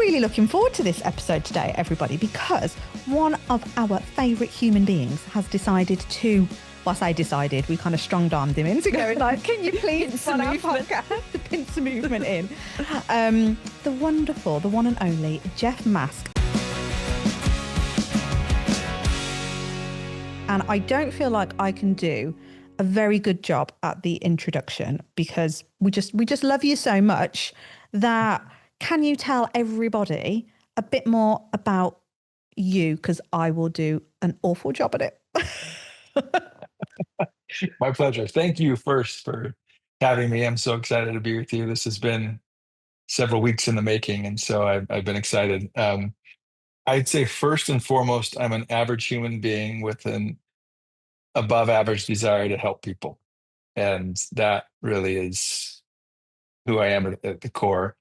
really looking forward to this episode today, everybody, because one of our favourite human beings has decided to, well, I say decided, we kind of strong-armed him into going like, can you please run our podcast to pinch the movement in? The wonderful, the one and only Jeff Mask. And I don't feel like I can do a very good job at the introduction because we just love you so much that can you tell everybody a bit more about you? Because I will do an awful job at it. My pleasure. Thank you first for having me. I'm so excited to be with you. This has been several weeks in the making, and so I've been excited. I'd say first and foremost, I'm an average human being with an above average desire to help people. And that really is who I am at the core.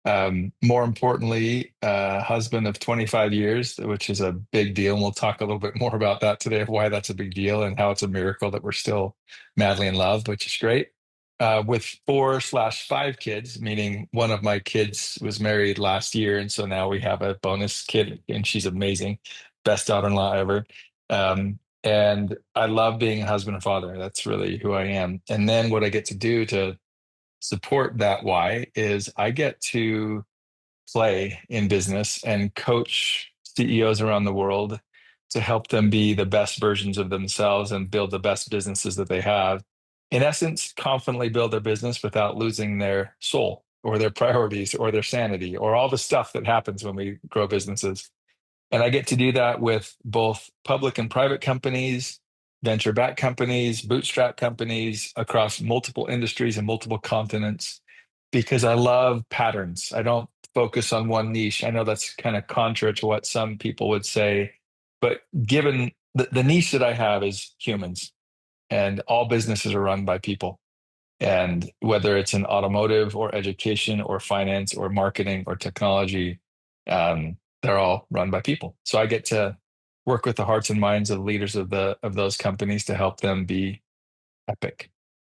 More importantly, husband of 25 years, which is a big deal. And we'll talk a little bit more about that today, of why that's a big deal and how it's a miracle that we're still madly in love, which is great. With 4/5 kids, meaning one of my kids was married last year. And so now we have a bonus kid and she's amazing. Best daughter-in-law ever. And I love being a husband and father. That's really who I am. And then what I get to do to support that why is I get to play in business and coach CEOs around the world to help them be the best versions of themselves and build the best businesses that they have. In essence, confidently build their business without losing their soul or their priorities or their sanity or all the stuff that happens when we grow businesses. And I get to do that with both public and private companies, venture-backed companies, bootstrap companies across multiple industries and multiple continents, because I love patterns. I don't focus on one niche. I know that's kind of contrary to what some people would say, but given the niche that I have is humans, and all businesses are run by people. And whether it's in automotive or education or finance or marketing or technology, they're all run by people. So I get to work with the hearts and minds of leaders of those companies to help them be epic.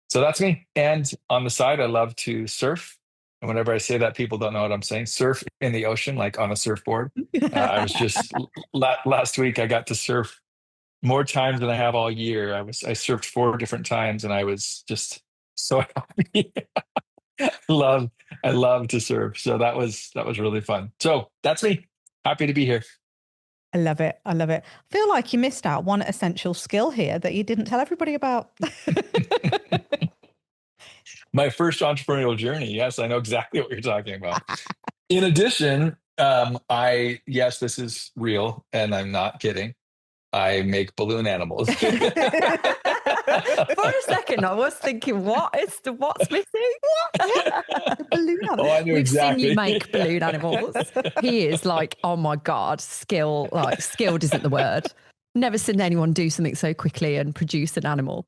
So that's me. And on the side, I love to surf. And whenever I say that, people don't know what I'm saying. Surf in the ocean, like on a surfboard. I was just last week, I got to surf more times than I have all year. I surfed 4 different times and I was just so happy. I love to surf. So that was really fun. So that's me. Happy to be here. I love it. I love it. I feel like you missed out one essential skill here that you didn't tell everybody about. My first entrepreneurial journey. Yes, I know exactly what you're talking about. In addition, yes, this is real and I'm not kidding. I make balloon animals. For a second, I was thinking, what's missing? What? Balloon animals. Oh, I knew We've exactly. seen you make balloon animals. He is like, oh my God, skilled isn't the word. Never seen anyone do something so quickly and produce an animal.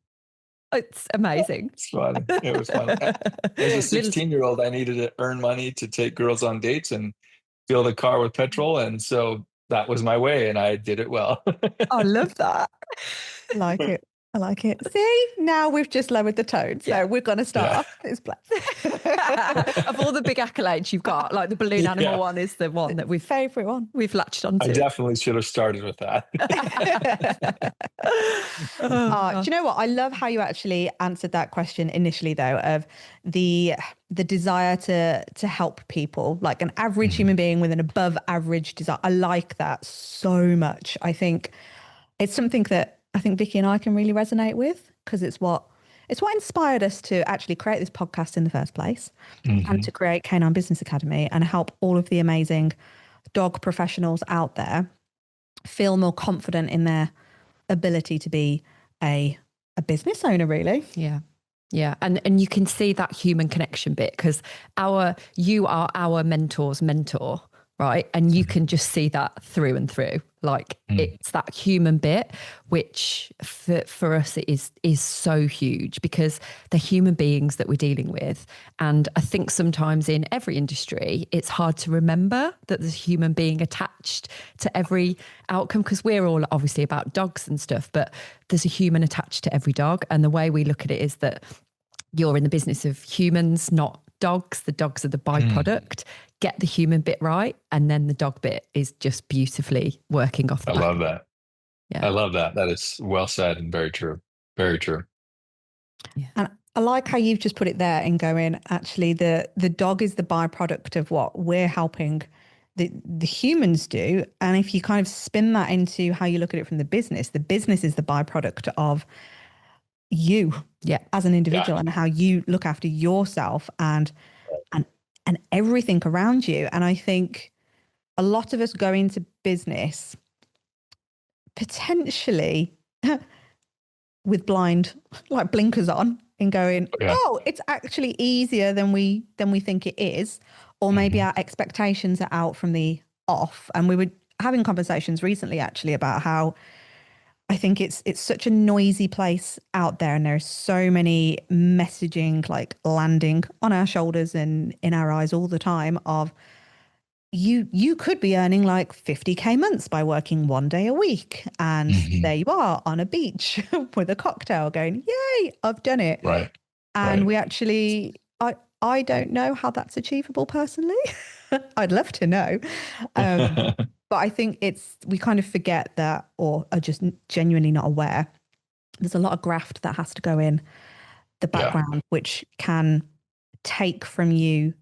It's amazing. It's fun. It was fun. As a 16-year-old, I needed to earn money to take girls on dates and fill the car with petrol. And so that was my way, and I did it well. I love that. I like it. I like it. See, now we've just lowered the tone. So we're going to start off this place. Of all the big accolades you've got, like the balloon animal one is the one that favourite one we've latched onto. I definitely should have started with that. Do you know what? I love how you actually answered that question initially, though, of the desire to help people, like an average human being with an above average desire. I like that so much. I think it's something that I think Vicky and I can really resonate with, because it's what inspired us to actually create this podcast in the first place, and to create Canine Business Academy and help all of the amazing dog professionals out there feel more confident in their ability to be a business owner, really. Yeah. Yeah. And you can see that human connection bit, because you are our mentor's mentor, right? And you can just see that through and through. Like it's that human bit, which for us it is so huge, because the human beings that we're dealing with. And I think sometimes in every industry, it's hard to remember that there's a human being attached to every outcome, because we're all obviously about dogs and stuff, but there's a human attached to every dog. And the way we look at it is that you're in the business of humans, not dogs. The dogs are the byproduct. get the human bit right, and then the dog bit is just beautifully working off the I back. love that. Yeah. I love that. That is well said and very true. Very true. Yeah. And I like how you've just put it there in going, actually, the dog is the byproduct of what we're helping the humans do. And if you kind of spin that into how you look at it from the business is the byproduct of you as an individual and how you look after yourself and everything around you. And I think a lot of us go into business potentially with blinkers on and going, oh, it's actually easier than we think it is. Or maybe our expectations are out from the off. And we were having conversations recently actually about how I think it's such a noisy place out there, and there's so many messaging like landing on our shoulders and in our eyes all the time of you could be earning like 50K months by working 1 day a week. And there you are on a beach with a cocktail going, yay, I've done it. Right. And we actually, I don't know how that's achievable personally. I'd love to know. But I think we kind of forget that, or are just genuinely not aware. There's a lot of graft that has to go in the background, which can take from you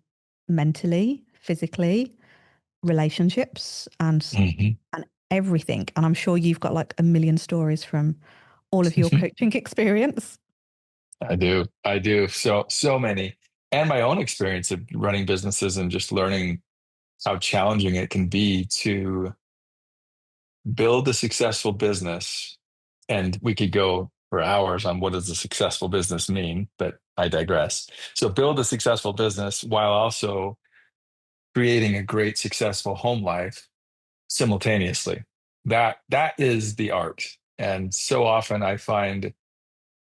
mentally, physically, relationships and everything. And I'm sure you've got like a million stories from all of your coaching experience. I do. So many. And my own experience of running businesses and just learning how challenging it can be to build a successful business. And we could go for hours on what does a successful business mean, but I digress. So build a successful business while also creating a great, successful home life simultaneously. That is the art. And so often I find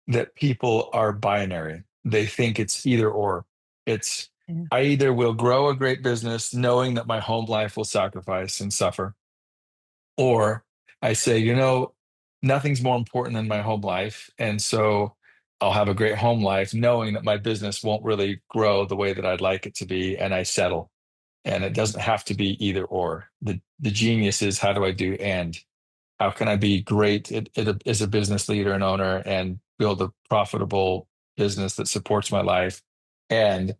that people are binary. They think it's either or. It's I either will grow a great business knowing that my home life will sacrifice and suffer, or I say, nothing's more important than my home life. And so I'll have a great home life knowing that my business won't really grow the way that I'd like it to be. And I settle. And it doesn't have to be either or. The genius is, how do I do and? How can I be great as a business leader and owner and build a profitable business that supports my life and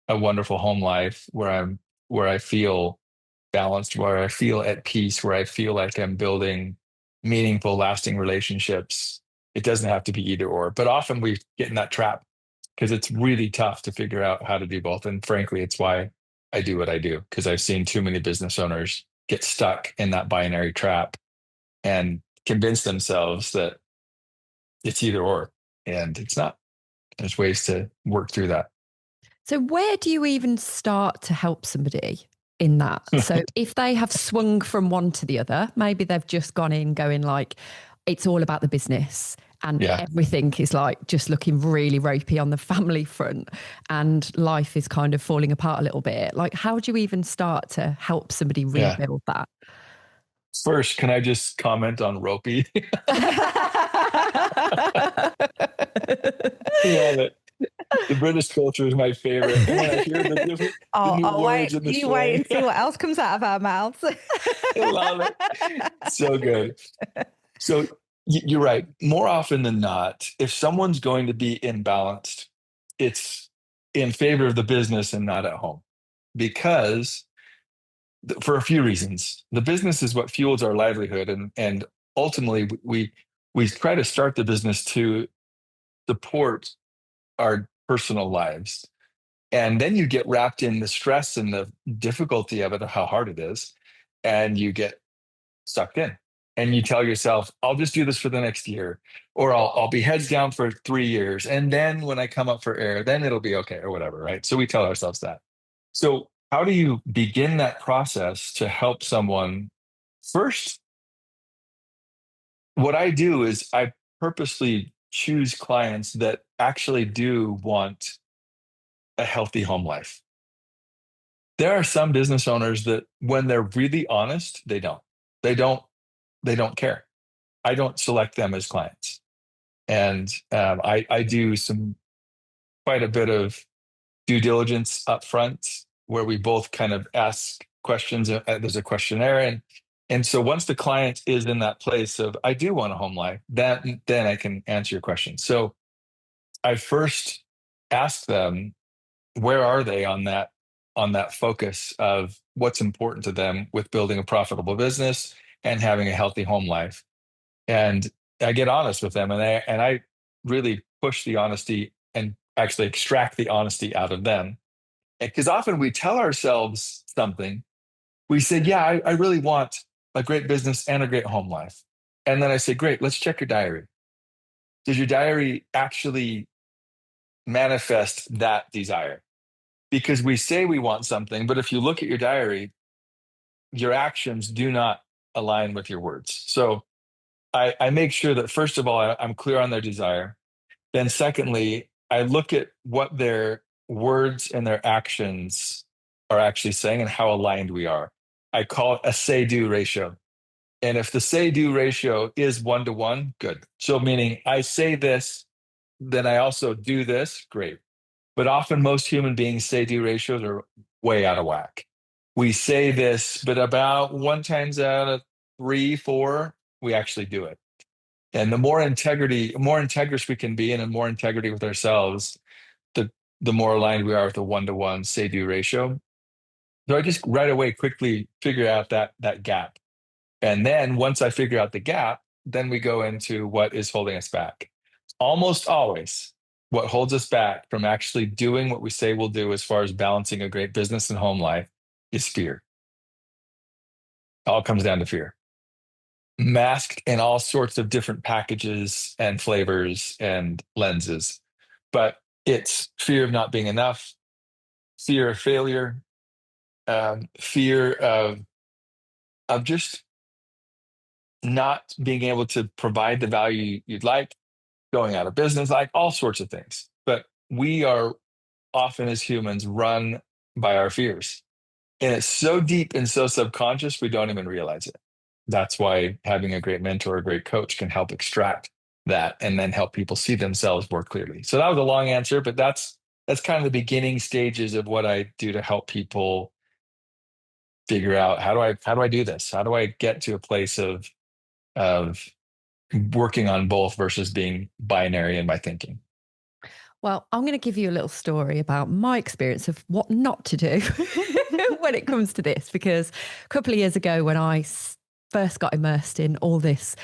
a wonderful home life where I feel balanced, where I feel at peace, where I feel like I'm building meaningful, lasting relationships. It doesn't have to be either or, but often we get in that trap because it's really tough to figure out how to do both. And frankly, it's why I do what I do, because I've seen too many business owners get stuck in that binary trap and convince themselves that it's either or, and it's not. There's ways to work through that. So where do you even start to help somebody in that? So if they have swung from one to the other, maybe they've just gone in going like, it's all about the business and everything is like just looking really ropey on the family front and life is kind of falling apart a little bit. Like, how do you even start to help somebody rebuild that? First, can I just comment on ropey? Love it. The British culture is my favorite. And when I hear the different new words in the you wait and see what else comes out of our mouths. I love it. So good. So you're right. More often than not, if someone's going to be imbalanced, it's in favor of the business and not at home, because for a few reasons. The business is what fuels our livelihood, and ultimately we try to start the business to support our personal lives. And then you get wrapped in the stress and the difficulty of it, of how hard it is, and you get sucked in. And you tell yourself, I'll just do this for the next year, or I'll be heads down for 3 years. And then when I come up for air, then it'll be okay, or whatever, right? So we tell ourselves that. So how do you begin that process to help someone? First, what I do is I purposely choose clients that actually do want a healthy home life. There are some business owners that when they're really honest, they don't care. I don't select them as clients. And I do quite a bit of due diligence up front where we both kind of ask questions. There's a questionnaire, and so once the client is in that place of, I do want a home life, then I can answer your question. So I first ask them, where are they on that focus of what's important to them with building a profitable business and having a healthy home life. And I get honest with them, and I really push the honesty and actually extract the honesty out of them. Because often we tell ourselves something. We say, yeah, I really want a great business and a great home life. And then I say, great, let's check your diary. Does your diary actually manifest that desire? Because we say we want something, but if you look at your diary, your actions do not align with your words. So I make sure that, first of all, I'm clear on their desire. Then secondly, I look at what their words and their actions are actually saying and how aligned we are. I call it a say-do ratio. And if the say-do ratio is 1-to-1, good. So meaning I say this, then I also do this, great. But often most human beings say-do ratios are way out of whack. We say this, but about 1 times out of 3, 4, we actually do it. And the more integrous we can be, and the more integrity with ourselves, the more aligned we are with the 1-to-1 say-do ratio. So I just right away quickly figure out that gap. And then once I figure out the gap, then we go into what is holding us back. Almost always, what holds us back from actually doing what we say we'll do as far as balancing a great business and home life is fear. It all comes down to fear. Masked in all sorts of different packages and flavors and lenses. But it's fear of not being enough, fear of failure, fear of just not being able to provide the value you'd like, going out of business, like all sorts of things. But we are often as humans run by our fears. And it's so deep and so subconscious, we don't even realize it. That's why having a great mentor, a great coach can help extract that and then help people see themselves more clearly. So that was a long answer, but that's kind of the beginning stages of what I do to help people figure out how do I do this? How do I get to a place of working on both versus being binary in my thinking? Well, I'm going to give you a little story about my experience of what not to do when it comes to this, because a couple of years ago when I first got immersed in all this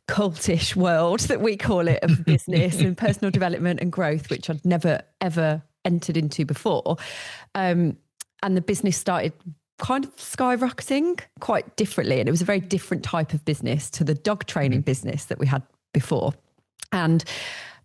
cultish world that we call it of business and personal development and growth, which I'd never, ever entered into before. And the business started kind of skyrocketing quite differently. And it was a very different type of business to the dog training business that we had before. And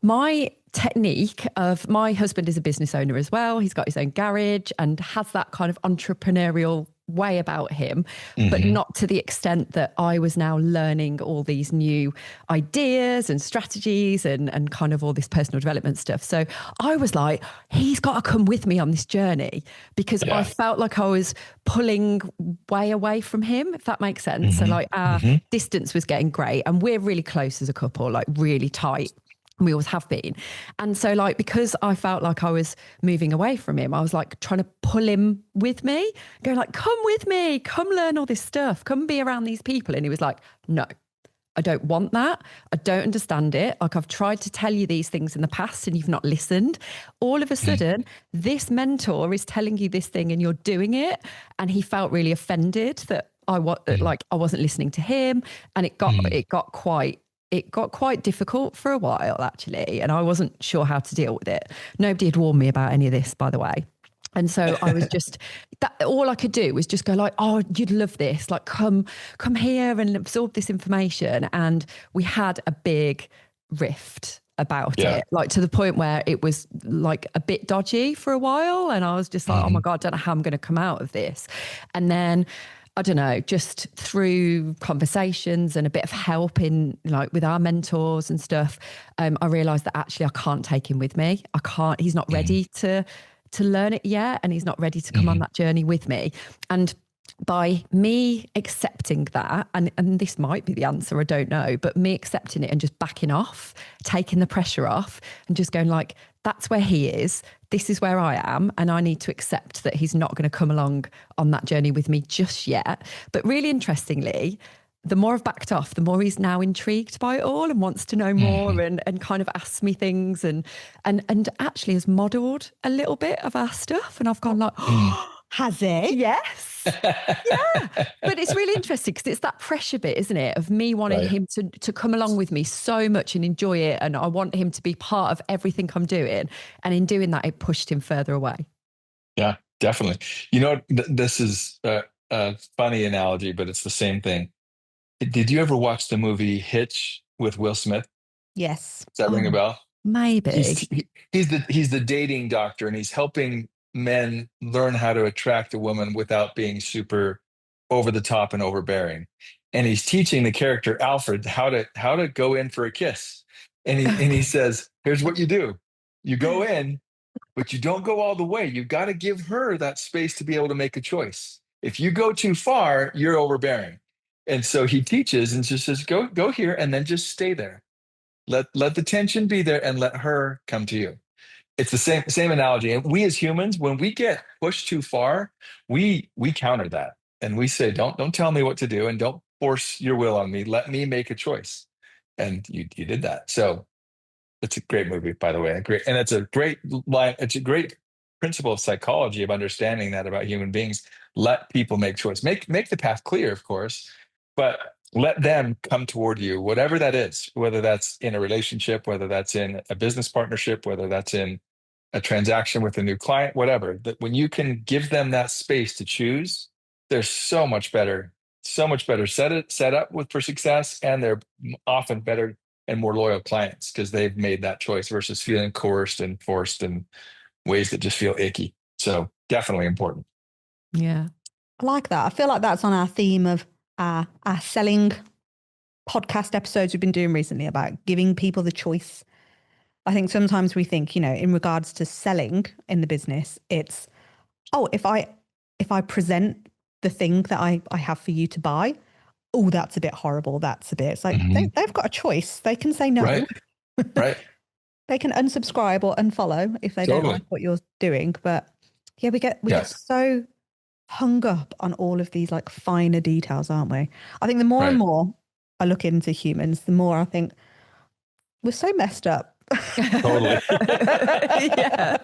my technique of, my husband is a business owner as well. He's got his own garage and has that kind of entrepreneurial way about him, but not to the extent that I was now learning all these new ideas and strategies and kind of all this personal development stuff. So I was like, he's got to come with me on this journey, because I felt like I was pulling way away from him, if that makes sense. So like our distance was getting great, and we're really close as a couple, like really tight. We always have been. And so like, because I felt like I was moving away from him, I was like trying to pull him with me, going like, come with me, come learn all this stuff, come be around these people. And he was like, no, I don't want that. I don't understand it. Like, I've tried to tell you these things in the past and you've not listened. All of a sudden, this mentor is telling you this thing and you're doing it. And he felt really offended that I wasn't listening to him. And it got quite difficult for a while, actually, and I wasn't sure how to deal with it. Nobody had warned me about any of this, by the way. And so I was just, all I could do was just go like, oh, you'd love this. Like, come here and absorb this information. And we had a big rift about it, like to the point where it was like a bit dodgy for a while. And I was just like, oh my God, I don't know how I'm going to come out of this. And then, I don't know, just through conversations and a bit of help in like with our mentors and stuff, I realized that actually I can't take him with me. He's not ready to learn it yet. And he's not ready to come on that journey with me. And by me accepting that, and this might be the answer, I don't know, but me accepting it and just backing off, taking the pressure off and just going like, that's where he is. this is where I am, and I need to accept that he's not going to come along on that journey with me just yet. But really interestingly, the more I've backed off, the more he's now intrigued by it all and wants to know more, and kind of asks me things, and actually has modelled a little bit of our stuff. And I've gone like, has it? Yes. Yeah. But it's really interesting because it's that pressure bit, isn't it? Of me wanting him to come along with me so much and enjoy it. And I want him to be part of everything I'm doing. And in doing that, it pushed him further away. Yeah, definitely. You know, this is a funny analogy, but it's the same thing. Did you ever watch the movie Hitch with Will Smith? Yes. Does that ring a bell? Maybe. He's the dating doctor, and he's helping men learn how to attract a woman without being super over the top and overbearing. And he's teaching the character Alfred how to go in for a kiss. And he says, here's what you do. You go in, but you don't go all the way. You've got to give her that space to be able to make a choice. If you go too far, you're overbearing. And so he teaches and just says, go here and then just stay there. Let the tension be there and let her come to you. It's the same analogy. And we as humans, when we get pushed too far, we counter that. And we say, don't tell me what to do, and don't force your will on me. Let me make a choice. And you did that. So it's a great movie, by the way. And it's a great line. It's a great principle of psychology of understanding that about human beings. Let people make choice. Make the path clear, of course, but let them come toward you, whatever that is, whether that's in a relationship, whether that's in a business partnership, whether that's in a transaction with a new client, whatever. That when you can give them that space to choose, they're so much better set up for success, and they're often better and more loyal clients because they've made that choice versus feeling coerced and forced in ways that just feel icky. So definitely important. Yeah. I like that. I feel like that's on our theme of our selling podcast episodes we've been doing recently about giving people the choice. I think sometimes we think, in regards to selling in the business, it's, if I present the thing that I have for you to buy, that's a bit horrible. That's a bit, it's like, they've got a choice. They can say no. Right. They can unsubscribe or unfollow if they don't like what you're doing. But yeah, we get so hung up on all of these like finer details, aren't we? I think the more and more I look into humans, the more I think we're so messed up. Totally. Yeah.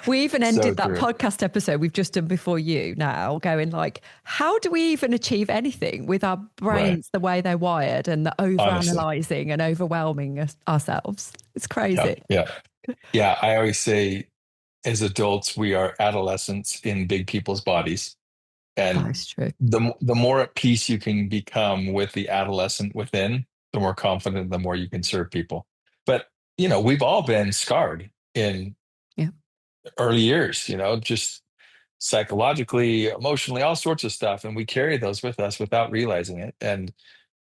We even ended that true. podcast episode we've just done before you now going like, how do we even achieve anything with our brains the way they're wired, and the overanalyzing and overwhelming ourselves? It's crazy. Yeah. I always say, as adults, we are adolescents in big people's bodies. And that's true. The more at peace you can become with the adolescent within, the more confident, the more you can serve people. But, we've all been scarred in early years, just psychologically, emotionally, all sorts of stuff. And we carry those with us without realizing it. And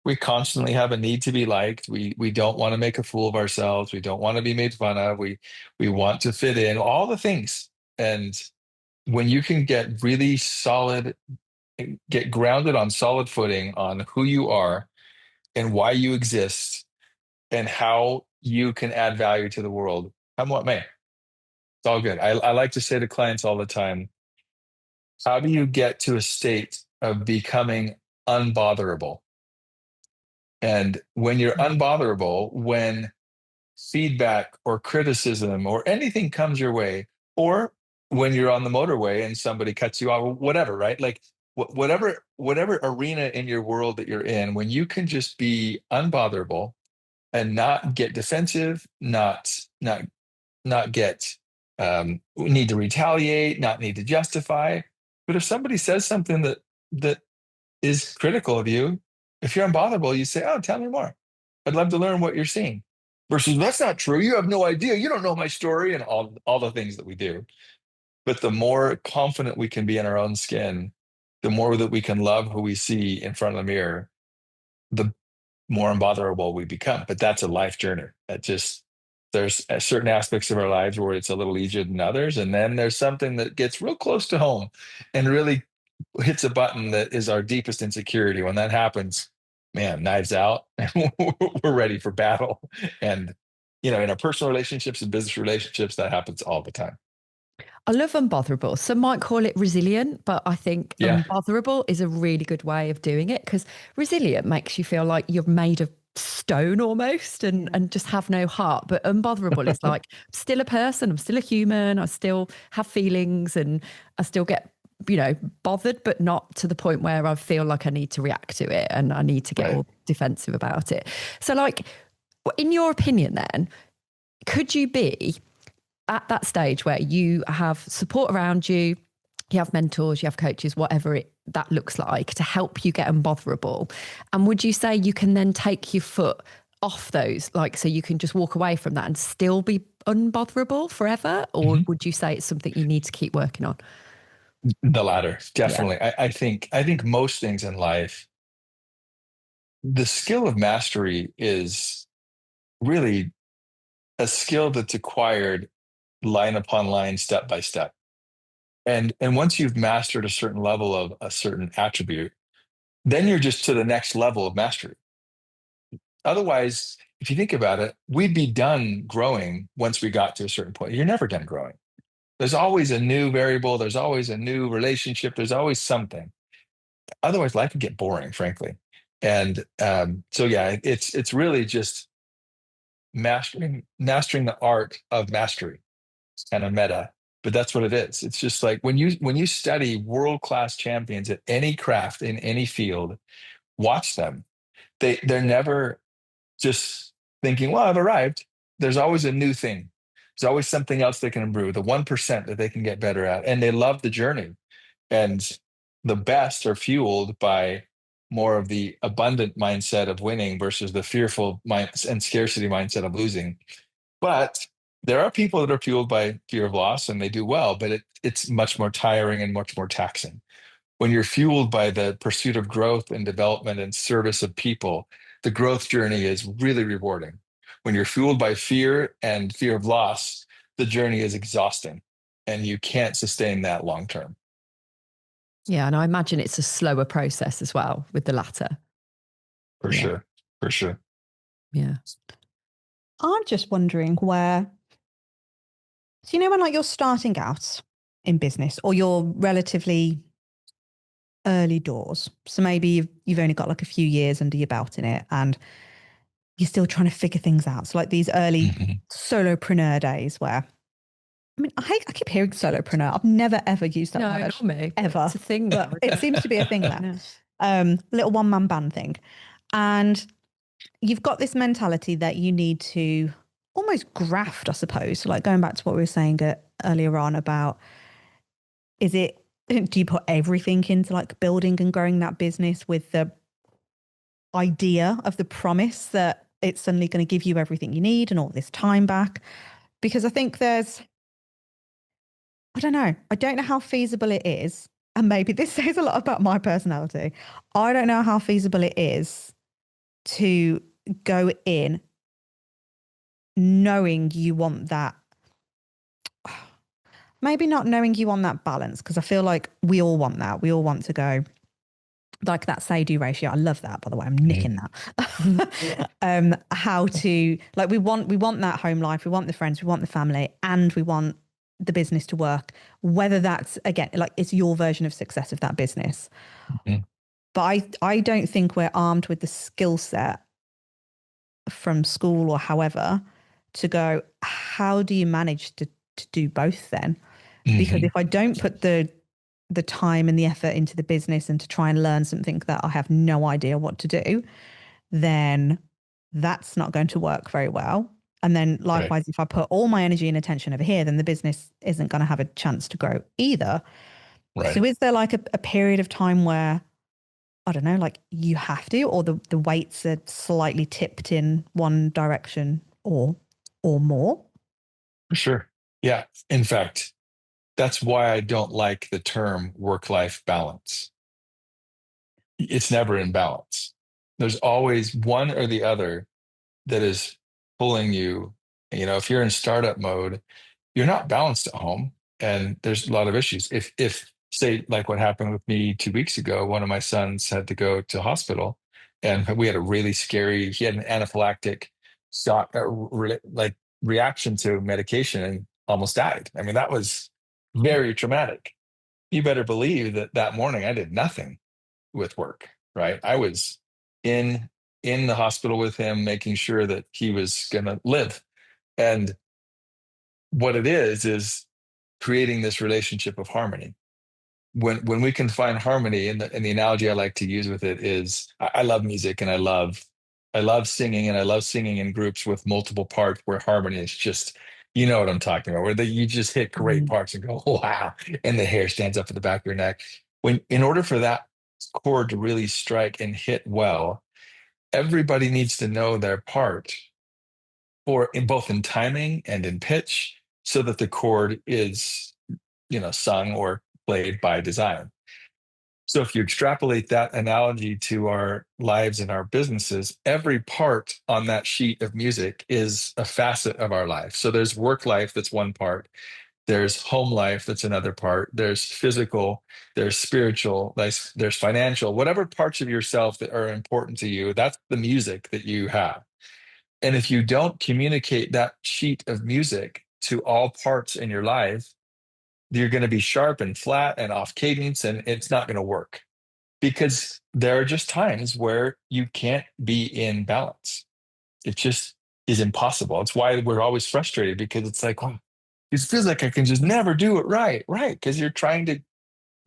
we constantly have a need to be liked. We don't want to make a fool of ourselves. We don't want to be made fun of. We want to fit in, all the things. And when you can get really solid, get grounded on solid footing on who you are and why you exist and how you can add value to the world, come what may. It's all good. I like to say to clients all the time, how do you get to a state of becoming unbotherable? And when you're unbotherable, when feedback or criticism or anything comes your way, or when you're on the motorway and somebody cuts you off, whatever, right? Like whatever arena in your world that you're in, when you can just be unbotherable and not get defensive, not get need to retaliate, not need to justify. But if somebody says something that is critical of you, if you're unbotherable, you say, "Oh, tell me more. I'd love to learn what you're seeing." Versus, "That's not true. You have no idea. You don't know my story," and all the things that we do. But the more confident we can be in our own skin, the more that we can love who we see in front of the mirror, the more unbotherable we become. But that's a life journey. There's certain aspects of our lives where it's a little easier than others. And then there's something that gets real close to home and really hits a button that is our deepest insecurity. When that happens, man, knives out, we're ready for battle. And in our personal relationships and business relationships, that happens all the time. I love unbotherable. Some might call it resilient, but I think Yeah. unbotherable is a really good way of doing it, because resilient makes you feel like you're made of stone almost and just have no heart. But unbotherable is like, I'm still a person, I'm still a human, I still have feelings, and I still get, bothered, but not to the point where I feel like I need to react to it and I need to get all defensive about it. So like, in your opinion then, could you be at that stage where you have support around you, you have mentors, you have coaches, whatever that looks like, to help you get unbotherable? And would you say you can then take your foot off those, like, so you can just walk away from that and still be unbotherable forever? Or would you say it's something you need to keep working on? The latter, definitely. Yeah. I think most things in life, the skill of mastery is really a skill that's acquired line upon line, step by step. And once you've mastered a certain level of a certain attribute, then you're just to the next level of mastery. Otherwise, if you think about it, we'd be done growing once we got to a certain point. You're never done growing. There's always a new variable. There's always a new relationship. There's always something. Otherwise, life would get boring, frankly. And so, yeah, it's really just mastering the art of mastery. It's kind of meta, but that's what it is. It's just like when you study world-class champions at any craft in any field, watch them. They're never just thinking, well, I've arrived. There's always a new thing. There's always something else they can improve, the 1% that they can get better at. And they love the journey. And the best are fueled by more of the abundant mindset of winning versus the fearful and scarcity mindset of losing. But there are people that are fueled by fear of loss and they do well, but it's much more tiring and much more taxing. When you're fueled by the pursuit of growth and development and service of people, the growth journey is really rewarding. When you're fueled by fear and fear of loss, the journey is exhausting and you can't sustain that long term. Yeah, and I imagine it's a slower process as well with the latter. For sure. Yeah. I'm just wondering where, so when like you're starting out in business or you're relatively early doors, so maybe you've only got like a few years under your belt in it and you're still trying to figure things out. So like these early solopreneur days where, I keep hearing solopreneur. I've never ever used that word. Not me. Ever. It's a thing. But it seems to be a thing there. Little one-man band thing. And you've got this mentality that you need to almost graft, I suppose, like going back to what we were saying earlier on about, do you put everything into like building and growing that business with the idea of the promise that it's suddenly going to give you everything you need and all this time back? Because I think I don't know how feasible it is. And maybe this says a lot about my personality. I don't know how feasible it is to go in knowing you want that. Maybe not knowing you want that balance, because I feel like we all want that. We all want to go like that say-do ratio. I love that, by the way. I'm nicking that. How to, like, we want that home life. We want the friends. We want the family. And we want the business to work, whether that's, again, like it's your version of success of that business. But I don't think we're armed with the skill set from school or however to go, how do you manage to do both then? Because if I don't put the time and the effort into the business and to try and learn something that I have no idea what to do, then that's not going to work very well. And then likewise, if I put all my energy and attention over here, then the business isn't going to have a chance to grow either. So is there like a period of time where, I don't know, like you have to, or the weights are slightly tipped in one direction or more? For sure. Yeah. In fact, that's why I don't like the term work-life balance. It's never in balance. There's always one or the other that is pulling you. If you're in startup mode, you're not balanced at home, and there's a lot of issues. If say like what happened with me 2 weeks ago, one of my sons had to go to hospital, and we had a really scary. He had an anaphylactic shock, like reaction to medication and almost died. I mean, that was very traumatic. You better believe that that morning I did nothing with work, right? I was in the hospital with him, making sure that he was going to live. And what it is creating this relationship of harmony. When we can find harmony, and the analogy I like to use with it is, I love music and I love singing, and I love singing in groups with multiple parts where harmony is just, you know what I'm talking about, where you just hit great parts and go, wow, and the hair stands up at the back of your neck. In order for that chord to really strike and hit well, everybody needs to know their part, or in both in timing and in pitch, so that the chord is, sung or played by design. So if you extrapolate that analogy to our lives and our businesses, every part on that sheet of music is a facet of our life. So there's work life, that's one part. There's home life, that's another part. There's physical, there's spiritual, there's financial, whatever parts of yourself that are important to you, that's the music that you have. And if you don't communicate that sheet of music to all parts in your life, you're going to be sharp and flat and off cadence, and it's not going to work, because there are just times where you can't be in balance. It just is impossible. It's why we're always frustrated, because it's like, oh, it feels like I can just never do it right. Right. Because you're trying to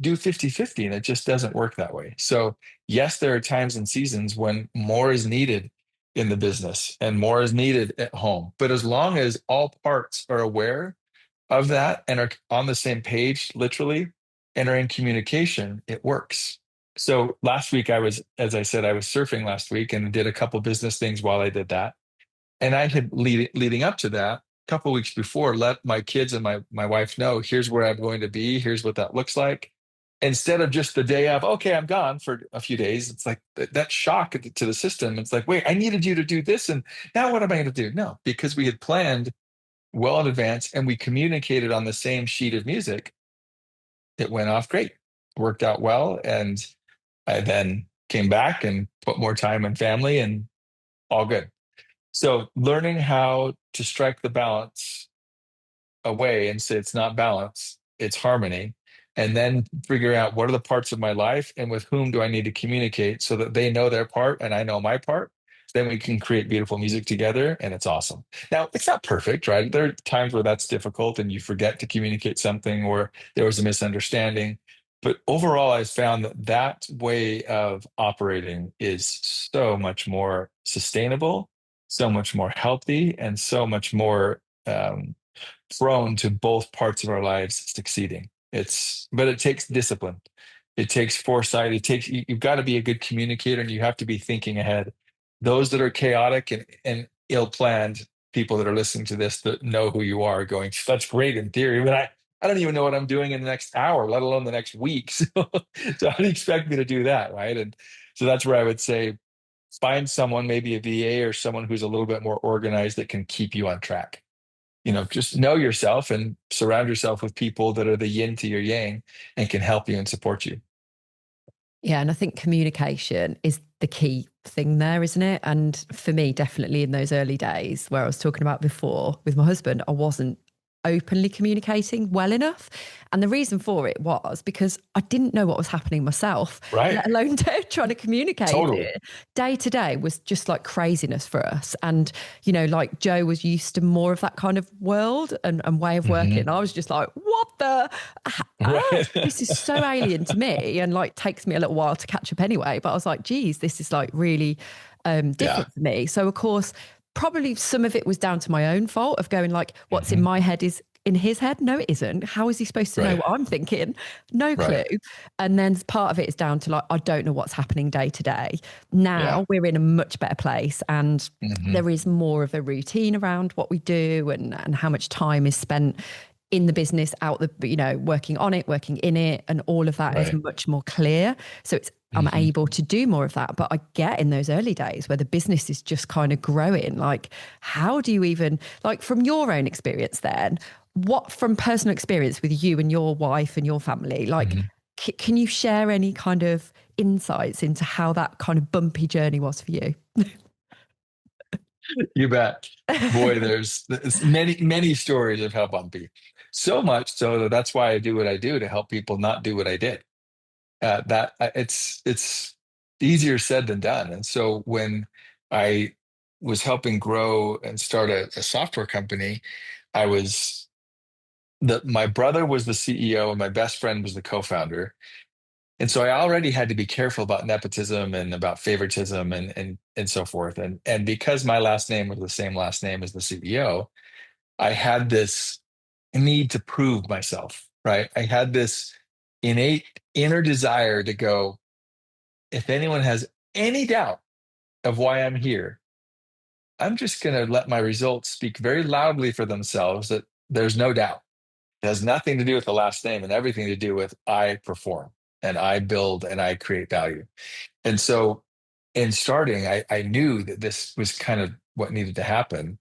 do 50-50, and it just doesn't work that way. So yes, there are times and seasons when more is needed in the business and more is needed at home. But as long as all parts are aware of that and are on the same page, literally, and are in communication, it works. So last week as I said, I was surfing last week and did a couple business things while I did that. And I had leading up to that, a couple weeks before, let my kids and my wife know, here's where I'm going to be. Here's what that looks like. Instead of just the day of, okay, I'm gone for a few days. It's like that shock to the system. It's like, wait, I needed you to do this. And now what am I going to do? No, because we had planned well in advance and we communicated on the same sheet of music. It went off great, worked out well. And I then came back and put more time in family, and all good. So learning how to strike the balance away and say it's not balance, it's harmony. And then figure out, what are the parts of my life and with whom do I need to communicate so that they know their part and I know my part. Then we can create beautiful music together, and it's awesome. Now, it's not perfect, right? There are times where that's difficult and you forget to communicate something, or there was a misunderstanding. But overall, I found that way of operating is so much more sustainable, so much more healthy, and so much more prone to both parts of our lives succeeding. But it takes discipline. It takes foresight. You've got to be a good communicator, and you have to be thinking ahead. Those that are chaotic and ill-planned, people that are listening to this that know who you are, going, that's great in theory, but I don't even know what I'm doing in the next hour, let alone the next week. So how do you expect me to do that, right? And so that's where I would say, find someone, maybe a VA or someone who's a little bit more organized, that can keep you on track. Just know yourself and surround yourself with people that are the yin to your yang and can help you and support you. Yeah. And I think communication is the key thing there, isn't it? And for me, definitely in those early days where I was talking about before with my husband, I wasn't openly communicating well enough. And the reason for it was because I didn't know what was happening myself, right, let alone trying to communicate totally. it. Day to day was just like craziness for us. And, like Jo was used to more of that kind of world and way of working. Mm-hmm. I was just like, what the? Right. This is so alien to me, and like takes me a little while to catch up anyway. But I was like, geez, this is like really different for me. So of course, probably some of it was down to my own fault of going like, what's in my head is in his head. No, it isn't. How is he supposed to know what I'm thinking? No clue. Right. And then part of it is down to like, I don't know what's happening day to day. Now we're in a much better place, and there is more of a routine around what we do and how much time is spent in the business, working on it, working in it, and all of that is much more clear. So I'm able to do more of that. But I get in those early days where the business is just kind of growing, like, how do you even, like, from your own experience then, what from personal experience with you and your wife and your family, like, can you share any kind of insights into how that kind of bumpy journey was for you? You bet. Boy, there's many stories of how bumpy. So much so that that's why I do what I do, to help people not do what I did. It's easier said than done. And so when I was helping grow and start a software company, I was my brother was the CEO and my best friend was the co-founder. And so I already had to be careful about nepotism and about favoritism and so forth. And because my last name was the same last name as the CEO, I had this need to prove myself, right? I had this innate inner desire to go, if anyone has any doubt of why I'm here, I'm just going to let my results speak very loudly for themselves that there's no doubt. It has nothing to do with the last name and everything to do with I perform and I build and I create value. And so in starting, I knew that this was kind of what needed to happen,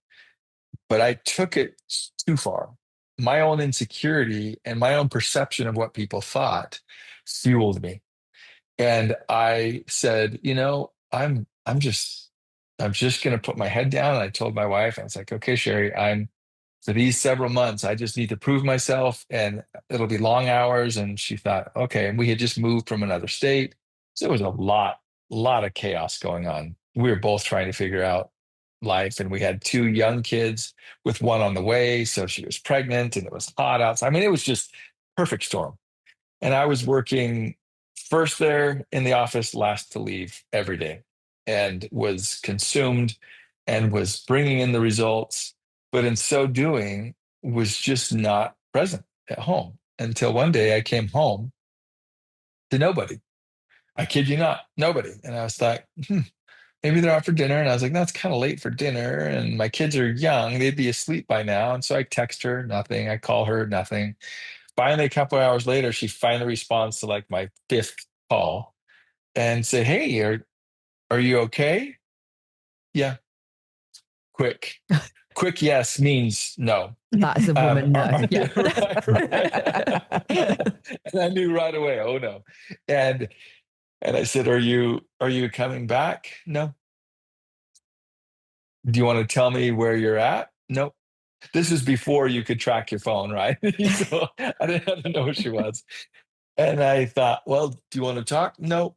but I took it too far. My own insecurity and my own perception of what people thought fueled me. And I said, I'm just going to put my head down. And I told my wife, I was like, okay, Sherry, for these several months, I just need to prove myself and it'll be long hours. And she thought, okay. And we had just moved from another state. So it was a lot of chaos going on. We were both trying to figure out life. And we had two young kids with one on the way. So she was pregnant and it was hot outside. I mean, it was just perfect storm. And I was working first there in the office, last to leave every day, and was consumed and was bringing in the results. But in so doing, was just not present at home until one day I came home to nobody. I kid you not, nobody. And I was like, maybe they're out for dinner. And I was like, that's kind of late for dinner. And my kids are young. They'd be asleep by now. And so I text her, nothing. I call her, nothing. Finally, a couple of hours later, she finally responds to like my fifth call and say, hey, are you okay? Yeah. Quick. Quick yes means no. That is a woman, no. Yeah. Right. And I knew right away, oh no. And I said, are you coming back? No. Do you want to tell me where you're at? No. This is before you could track your phone, right? So I didn't know who she was. And I thought, well, do you want to talk? No.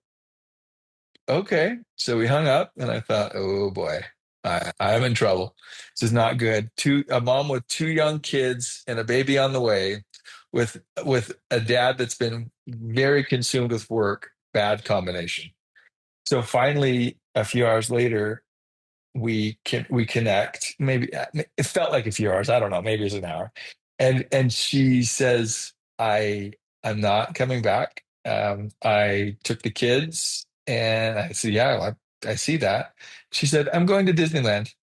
Okay. So we hung up and I thought, oh boy, I'm in trouble. This is not good. A mom with two young kids and a baby on the way with a dad that's been very consumed with work, bad combination. So finally, a few hours later, we connect. Maybe it felt like a few hours. I don't know. Maybe it was an hour. And she says, I'm not coming back. I took the kids, and I said, yeah, I see that. She said, I'm going to Disneyland.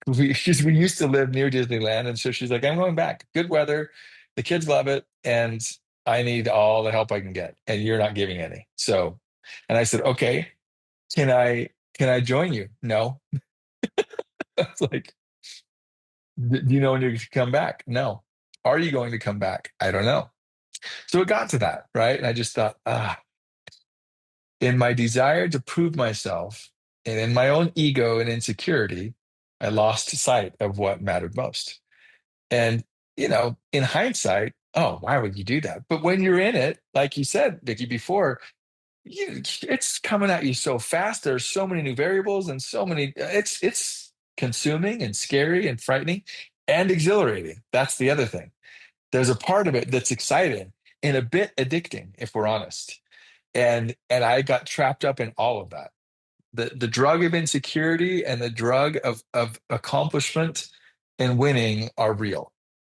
We used to live near Disneyland, and so she's like, I'm going back. Good weather, the kids love it, and I need all the help I can get, and you're not giving any. So, and I said, okay, can I join you? No. I was like, do you know when you're going to come back? No. Are you going to come back? I don't know. So it got to that, right? And I just thought, in my desire to prove myself and in my own ego and insecurity, I lost sight of what mattered most. And, in hindsight, oh, why would you do that? But when you're in it, like you said, Vicky, before, it's coming at you so fast. There's so many new variables and so many, it's consuming and scary and frightening and exhilarating. That's the other thing. There's a part of it that's exciting and a bit addicting, if we're honest. And I got trapped up in all of that. The drug of insecurity and the drug of accomplishment and winning are real.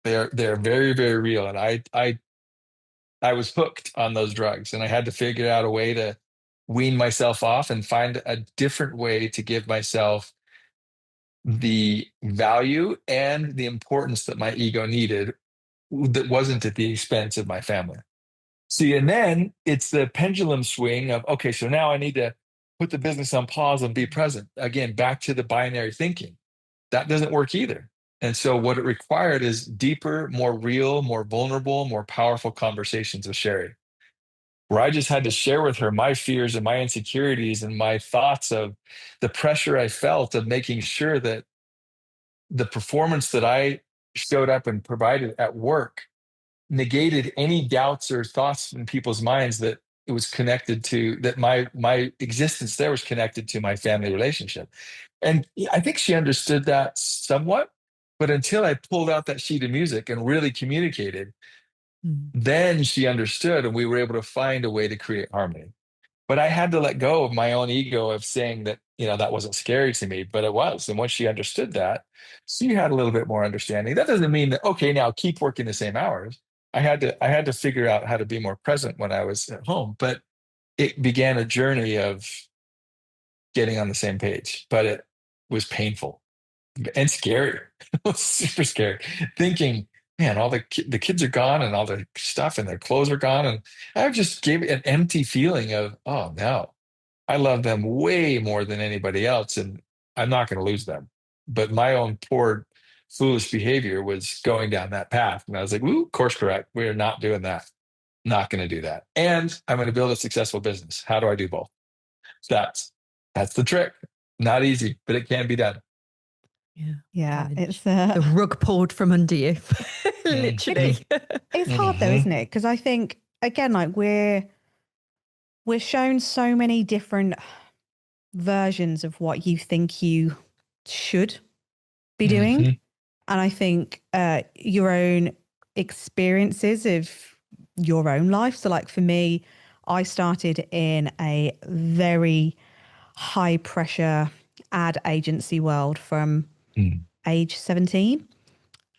They're very, very real. And I was hooked on those drugs, and I had to figure out a way to wean myself off and find a different way to give myself the value and the importance that my ego needed that wasn't at the expense of my family. See, and then it's the pendulum swing of, okay, so now I need to put the business on pause and be present. Again, back to the binary thinking. That doesn't work either. And so what it required is deeper, more real, more vulnerable, more powerful conversations with Sherry, where I just had to share with her my fears and my insecurities and my thoughts of the pressure I felt of making sure that the performance that I showed up and provided at work negated any doubts or thoughts in people's minds that it was connected to, that my existence there was connected to my family relationship. And I think she understood that somewhat, but until I pulled out that sheet of music and really communicated, then she understood, and we were able to find a way to create harmony. But I had to let go of my own ego of saying that, that wasn't scary to me, but it was. And once she understood that, she had a little bit more understanding. That doesn't mean that, okay, now keep working the same hours. I had to figure out how to be more present when I was at home, but it began a journey of getting on the same page, but it was painful and scary. It was super scary. Thinking, man, all the kids are gone and all the stuff and their clothes are gone. And I just gave it an empty feeling of, oh no, I love them way more than anybody else. And I'm not going to lose them. But my own poor, foolish behavior was going down that path. And I was like, ooh, course correct. We are not doing that. Not going to do that. And I'm going to build a successful business. How do I do both? That's the trick. Not easy, but it can be done. Yeah, it's the rug pulled from under you, literally. It's hard though, isn't it? Because I think, again, like we're shown so many different versions of what you think you should be doing. And I think your own experiences of your own life. So like for me, I started in a very high pressure ad agency world from age 17.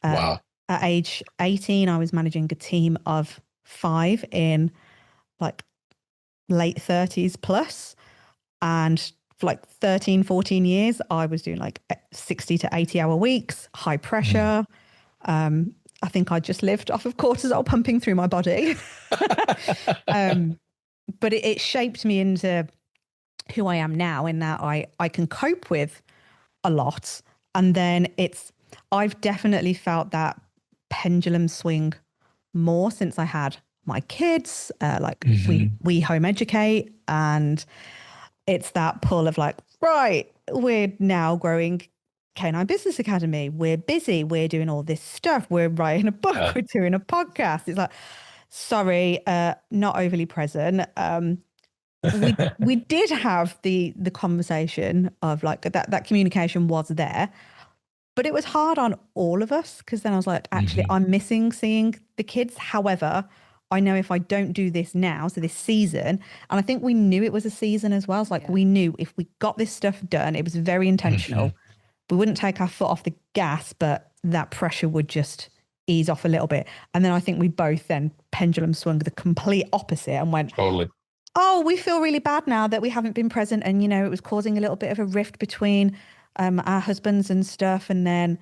Wow. At age 18, I was managing a team of 5 in like late 30s plus. And for like 13, 14 years, I was doing like 60 to 80 hour weeks, high pressure. I think I just lived off of cortisol pumping through my body. But it shaped me into who I am now, in that I can cope with a lot. And then I've definitely felt that pendulum swing more since I had my kids. We home educate, and it's that pull of like, right, we're now growing Canine Business Academy. We're busy. We're doing all this stuff. We're writing a book. We're doing a podcast. It's like, sorry, not overly present. We did have the conversation of like that communication was there, but it was hard on all of us, because then I was like, actually, I'm missing seeing the kids. However, I know if I don't do this now, so this season, and I think we knew it was a season as well. It's like we knew if we got this stuff done, it was very intentional. We wouldn't take our foot off the gas, but that pressure would just ease off a little bit. And then I think we both then pendulum swung the complete opposite and went, totally. Oh, we feel really bad now that we haven't been present. And, it was causing a little bit of a rift between our husbands and stuff. And then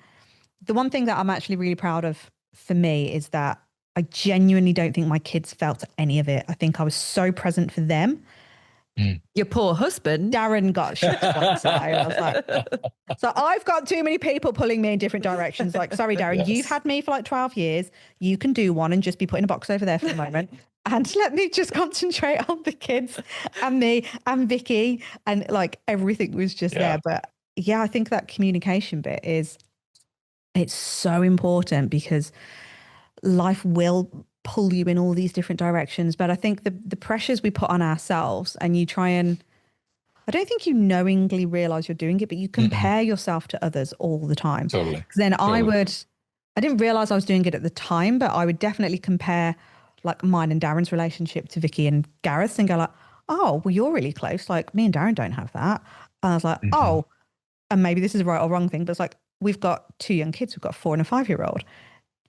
the one thing that I'm actually really proud of for me is that I genuinely don't think my kids felt any of it. I think I was so present for them. Your poor husband. Darren got shut to one side. I was like, so I've got too many people pulling me in different directions. Like, sorry, Darren, you've had me for like 12 years. You can do one and just be put in a box over there for a moment. And let me just concentrate on the kids and me and Vicky, and like everything was just there. But yeah, I think that communication bit it's so important, because life will pull you in all these different directions. But I think the pressures we put on ourselves, and you try and, I don't think you knowingly realize you're doing it, but you compare yourself to others all the time. Totally. Then I didn't realize I was doing it at the time, but I would definitely compare like mine and Darren's relationship to Vicky and Gareth's and go like, oh, well, you're really close. Like me and Darren don't have that. And I was like, oh, and maybe this is a right or wrong thing, but it's like, we've got 2 young kids. We've got a 4 and a 5-year-old.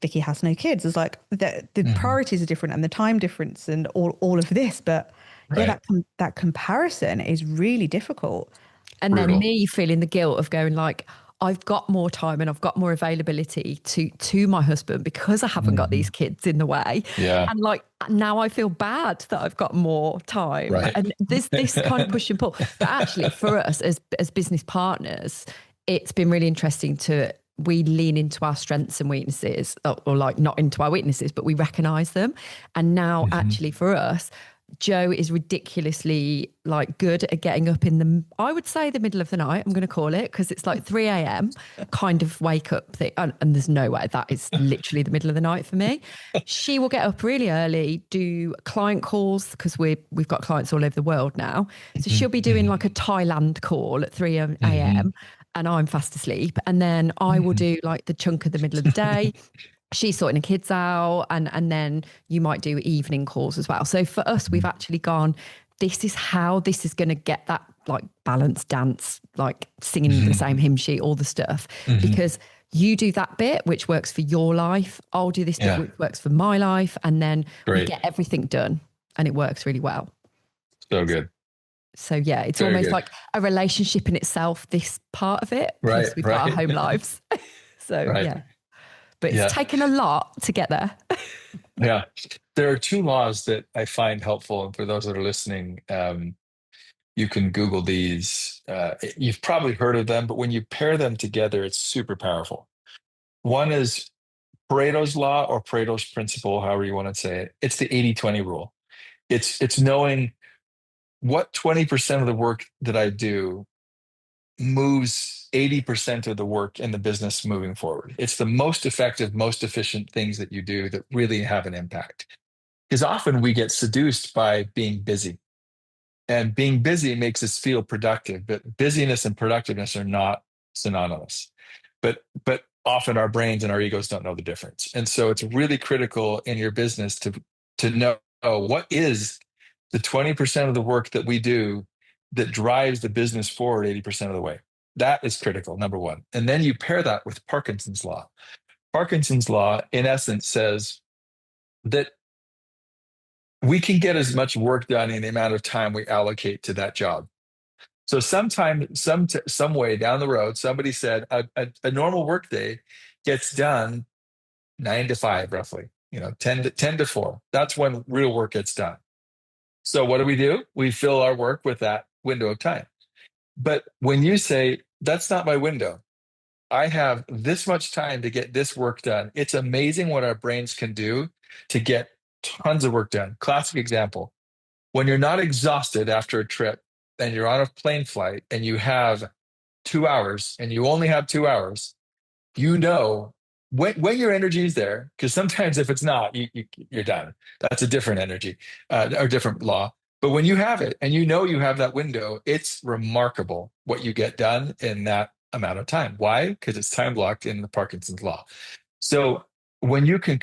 Vicky has no kids. It's like the priorities are different, and the time difference and all of this. But that comparison is really difficult. And then me feeling the guilt of going like, I've got more time and I've got more availability to my husband because I haven't got these kids in the way. Yeah. And like now I feel bad that I've got more time. Right. And this kind of push and pull. But actually for us as business partners, it's been really interesting we lean into our strengths and weaknesses, or like not into our weaknesses, but we recognize them. And now actually for us, Jo is ridiculously like good at getting up in I would say the middle of the night, I'm going to call it, because it's like 3 a.m. kind of wake up thing. And there's no way that is literally the middle of the night for me. She will get up really early, do client calls, because we've got clients all over the world now. So she'll be doing like a Thailand call at 3 a.m. and I'm fast asleep. And then I will do like the chunk of the middle of the day. She's sorting the kids out, and then you might do evening calls as well. So for us, we've actually gone, this is how this is going to get that like balance dance, like singing the same hymn sheet, all the stuff, because you do that bit, which works for your life. I'll do this bit, which works for my life. And then we get everything done and it works really well. So good. So yeah, it's very almost good. Like a relationship in itself, this part of it. Right. Plus we've got our home lives. So yeah. But it's taken a lot to get there. Yeah. There are two laws that I find helpful. And for those that are listening, you can Google these. You've probably heard of them, but when you pair them together, it's super powerful. One is Pareto's law, or Pareto's principle, however you want to say it. It's the 80-20 rule. It's knowing what 20% of the work that I do moves 80% of the work in the business moving forward. It's the most effective, most efficient things that you do that really have an impact. Because often we get seduced by being busy. And being busy makes us feel productive, but busyness and productiveness are not synonymous. But often our brains and our egos don't know the difference. And so it's really critical in your business to know what is the 20% of the work that we do that drives the business forward 80% of the way. That is critical, number one. And then you pair that with Parkinson's law. Parkinson's law, in essence, says that we can get as much work done in the amount of time we allocate to that job. So sometime, some way down the road, somebody said a normal workday gets done 9 to 5, roughly, 10 to 4. That's when real work gets done. So what do? We fill our work with that window of time. But when you say, that's not my window, I have this much time to get this work done. It's amazing what our brains can do to get tons of work done. Classic example, when you're not exhausted after a trip and you're on a plane flight and you have 2 hours and you only have 2 hours, when your energy is there, because sometimes if it's not, you're done. That's a different energy or different law. But when you have it and you have that window, it's remarkable what you get done in that amount of time. Why? Because it's time blocked in the Parkinson's law. So when you can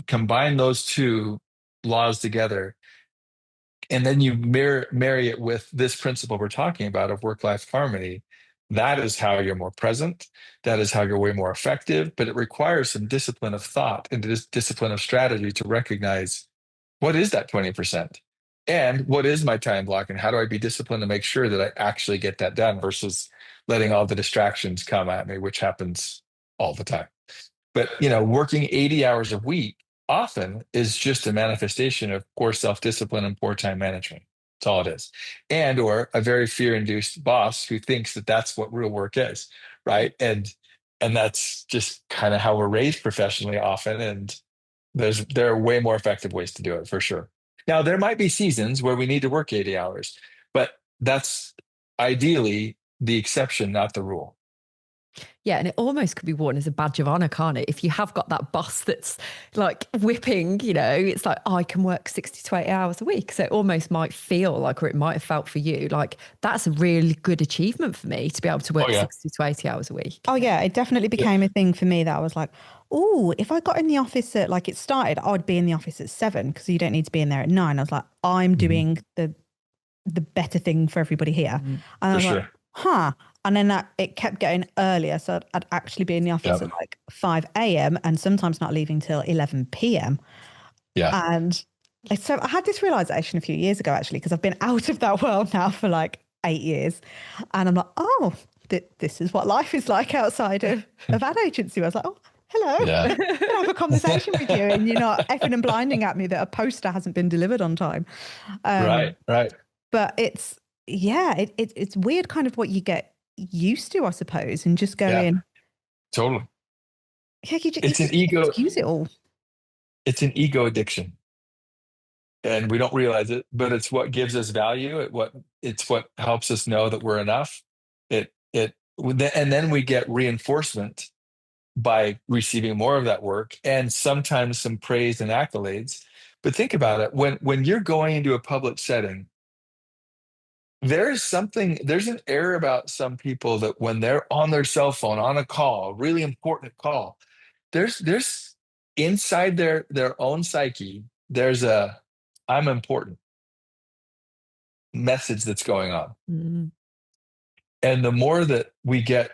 combine those two laws together, and then you marry it with this principle we're talking about of work-life harmony, that is how you're more present. That is how you're way more effective. But it requires some discipline of thought and discipline of strategy to recognize what is that 20%? And what is my time block? And how do I be disciplined to make sure that I actually get that done versus letting all the distractions come at me, which happens all the time. But, working 80 hours a week often is just a manifestation of poor self-discipline and poor time management. That's all it is. And or a very fear-induced boss who thinks that that's what real work is, right? And that's just kind of how we're raised professionally often. And there are way more effective ways to do it, for sure. Now, there might be seasons where we need to work 80 hours, but that's ideally the exception, not the rule. Yeah, and it almost could be worn as a badge of honor, can't it? If you have got that boss that's like whipping, it's like, I can work 60 to 80 hours a week. So it almost might feel like, or it might have felt for you, like that's a really good achievement for me to be able to work 60 to 80 hours a week. Oh yeah, it definitely became a thing for me that I was like, oh, if I got in the office at, like it started, I'd be in the office at 7 because you don't need to be in there at 9. I was like, I'm doing the better thing for everybody here. And I was like, huh. And then it kept getting earlier. So I'd actually be in the office at like 5 a.m. and sometimes not leaving till 11 p.m. Yeah. And so I had this realization a few years ago, actually, because I've been out of that world now for like 8 years. And I'm like, oh, this is what life is like outside of ad agency. I was like, oh, hello. Yeah. I'm going to have a conversation with you and you're not effing and blinding at me that a poster hasn't been delivered on time. Right. But it's weird kind of what you get used to, I suppose, and just going totally. Yeah, it's an ego. Use it all. It's an ego addiction. and we don't realize it, but it's what gives us value. It's what helps us know that we're enough. And then we get reinforcement by receiving more of that work, and sometimes some praise and accolades. But think about it, when you're going into a public setting, there's an air about some people that when they're on their cell phone on a call, really important call, there's inside their own psyche, there's a I'm important message that's going on. Mm-hmm. And the more that we get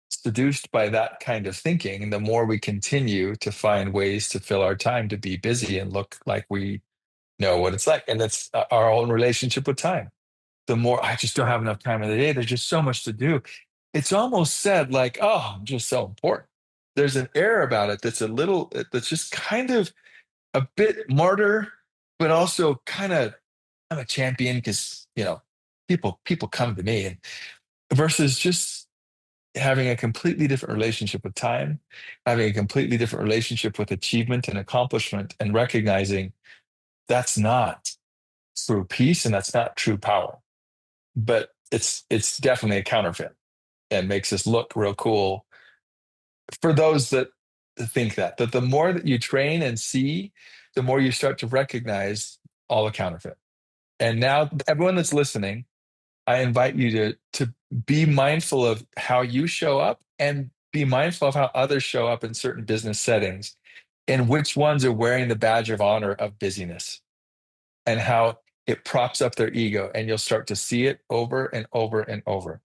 seduced by that kind of thinking, the more we continue to find ways to fill our time to be busy and look like we know what it's like. And that's our own relationship with time. The more I just don't have enough time in the day, there's just so much to do. It's almost said like, oh, I'm just so important. There's an air about it that's just kind of a bit martyr, but also kind of, I'm a champion because, people come to me, and versus just having a completely different relationship with time, having a completely different relationship with achievement and accomplishment, and recognizing that's not true peace and that's not true power. But it's definitely a counterfeit and makes us look real cool for those that think that the more that you train and see, the more you start to recognize all the counterfeit. And now everyone that's listening, I invite you to be mindful of how you show up, and be mindful of how others show up in certain business settings, and which ones are wearing the badge of honor of busyness, and how it props up their ego, and you'll start to see it over and over and over.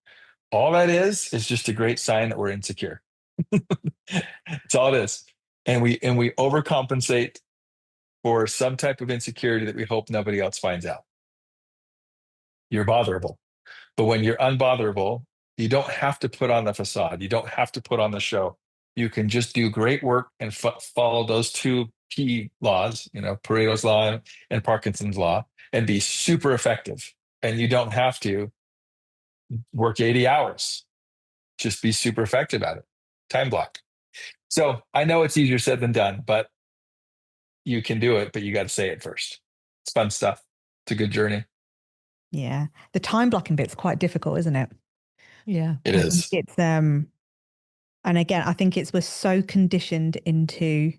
All that is just a great sign that we're insecure. That's all it is. And we overcompensate for some type of insecurity that we hope nobody else finds out. You're botherable. But when you're unbotherable, you don't have to put on the facade. You don't have to put on the show. You can just do great work and follow those two key laws, Pareto's law and Parkinson's law, and be super effective. And you don't have to work 80 hours. Just be super effective at it. Time block. So I know it's easier said than done, but you can do it, but you got to say it first. It's fun stuff. It's a good journey. Yeah. The time blocking bit's quite difficult, isn't it? Yeah. It is. It's and again, I think we're so conditioned into,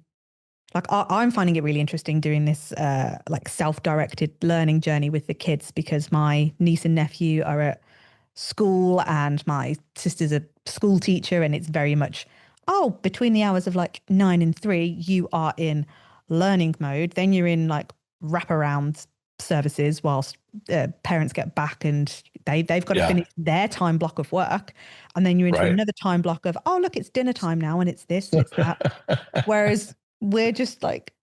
like, I'm finding it really interesting doing this like self-directed learning journey with the kids, because my niece and nephew are at school and my sister's a school teacher, and it's very much, between the hours of like 9 and 3, you are in learning mode. Then you're in like wraparound services whilst parents get back and they've got to finish their time block of work, and then you're into another time block of, look, it's dinner time now, and it's this and it's that. Whereas we're just like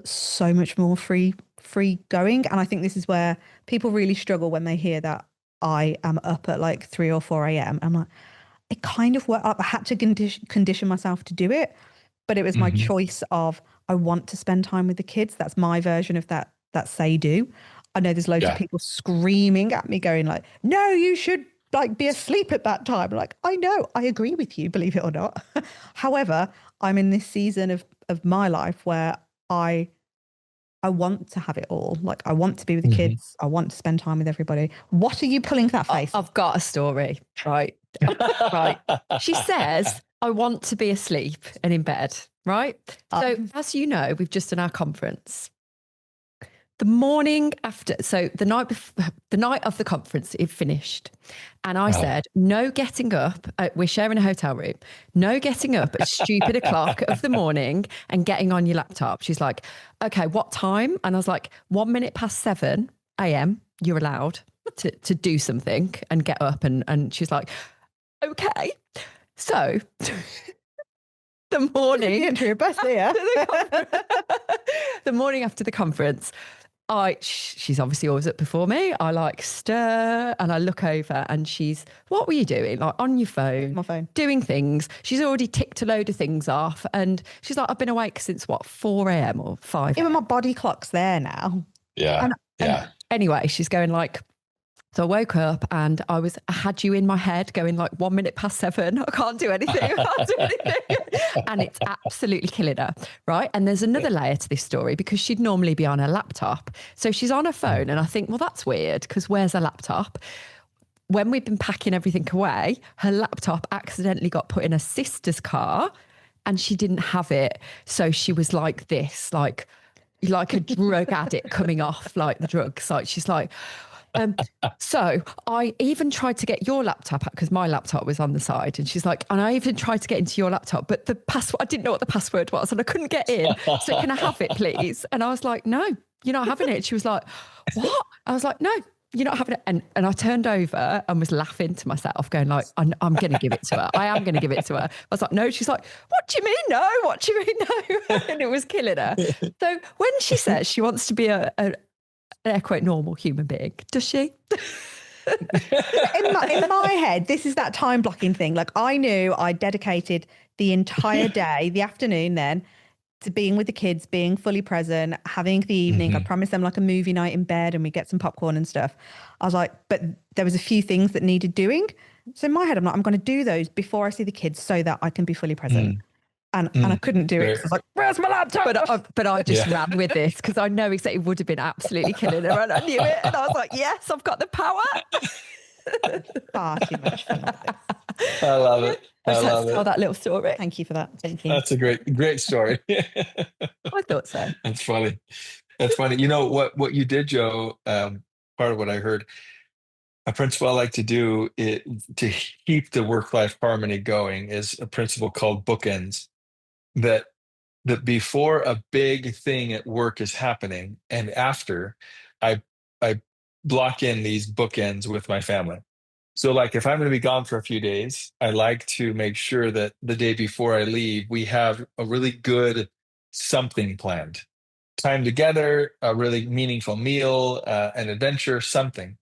so much more free going. And I think this is where people really struggle when they hear that I am up at like 3 or 4 a.m. I'm like, it kind of worked up. I had to condition myself to do it, but it was my choice of, I want to spend time with the kids. That's my version of that say do. I know there's loads of people screaming at me going like, no, you should like be asleep at that time. Like, I know, I agree with you, believe it or not. However, I'm in this season of my life where I want to have it all. Like, I want to be with the kids. I want to spend time with everybody. What are you pulling that face? I've got a story, right? Right. She says, I want to be asleep and in bed, right? So as you know, we've just done our conference. The morning after, so the night of the conference, it finished. And I said, no getting up. We're sharing a hotel room. No getting up at stupid o'clock of the morning and getting on your laptop. She's like, okay, what time? And I was like, 1 minute past 7 a.m. You're allowed to do something and get up. And she's like, okay. So the morning the morning after the conference, she's obviously always up before me. I like stir and I look over and she's, what were you doing? Like on your phone, my phone, doing things. She's already ticked a load of things off. And she's like, I've been awake since 4 a.m. or 5. Even my body clock's there now. And anyway, she's going like, So I woke up and I had you in my head going like 1 minute past 7. I can't do anything. I can't do anything. And it's absolutely killing her. Right. And there's another layer to this story because she'd normally be on her laptop. So she's on her phone. And I think, well, that's weird because where's her laptop? When we've been packing everything away, her laptop accidentally got put in her sister's car and she didn't have it. So she was like this, like a drug addict coming off like the drugs. Like she's like, so I even tried to get your laptop because my laptop was on the side, and she's like, and I even tried to get into your laptop, but the password, I didn't know what the password was and I couldn't get in. So can I have it, please? And I was like, no, you're not having it. She was like, what? I was like, no, you're not having it. And I turned over and was laughing to myself, going like, I'm going to give it to her. I am going to give it to her. I was like, no. She's like, what do you mean no? What do you mean no? And it was killing her. So when she says she wants to be an air quote normal human being, does she? in my head, this is that time blocking thing. Like I knew I dedicated the entire day, the afternoon then, to being with the kids, being fully present, having the evening. I promised them like a movie night in bed and we get some popcorn and stuff. I was like, but there was a few things that needed doing. So in my head, I'm like, I'm going to do those before I see the kids so that I can be fully present. And I couldn't do it. I was like, where's my laptop? But I just ran with this because I know exactly it would have been absolutely killing her and I knew it. And I was like, yes, I've got the power. Far too much fun with this. I love it. I love it. Tell that little story. Thank you for that. Thank you. That's a great story. I thought so. That's funny. That's funny. You know what you did, Jo, part of what I heard, a principle I like to do to keep the work-life harmony going is a principle called bookends. That before a big thing at work is happening and after, I block in these bookends with my family. So like if I'm going to be gone for a few days, I like to make sure that the day before I leave, we have a really good something planned. Time together, a really meaningful meal, an adventure, something.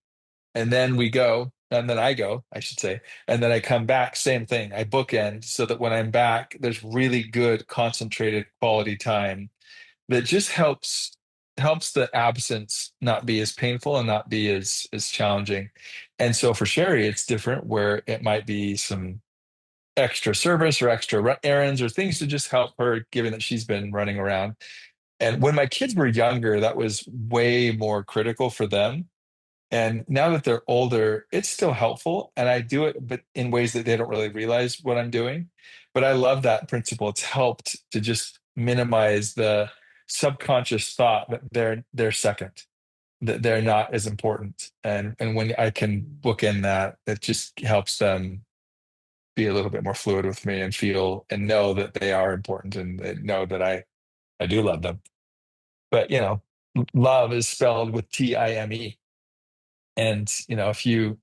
And then we go, and then I go, I should say, and then I come back, same thing. I bookend so that when I'm back, there's really good, concentrated quality time that just helps the absence not be as painful and not be as challenging. And so for Sherry, it's different where it might be some extra service or extra errands or things to just help her, given that she's been running around. And when my kids were younger, that was way more critical for them. And now that they're older, it's still helpful. And I do it, but in ways that they don't really realize what I'm doing. But I love that principle. It's helped to just minimize the subconscious thought that they're second, that they're not as important. And when I can book in that, it just helps them be a little bit more fluid with me and feel and know that they are important and know that I do love them. But love is spelled with Time. And if you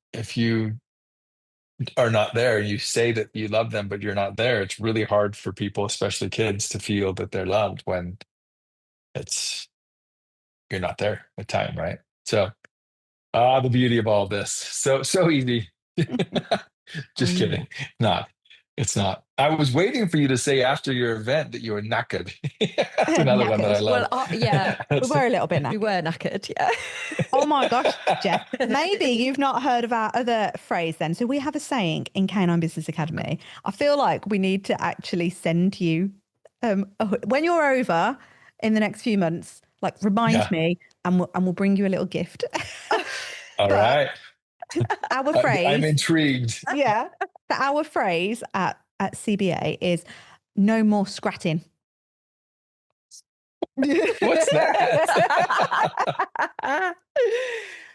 are not there, you say that you love them, but you're not there, it's really hard for people, especially kids, to feel that they're loved when you're not there at time, right? So the beauty of all this. So easy. Just kidding. It's not. I was waiting for you to say after your event that you were knackered. That's another one that I love. Well, yeah, we were a little bit knackered. We were knackered, yeah. Oh my gosh, Jeff. Maybe you've not heard of our other phrase then. So we have a saying in Canine Business Academy. I feel like we need to actually send you, when you're over in the next few months, like remind me and we'll bring you a little gift. All right. Our phrase. I'm intrigued. Yeah. Our phrase at CBA is no more scratting. What's that?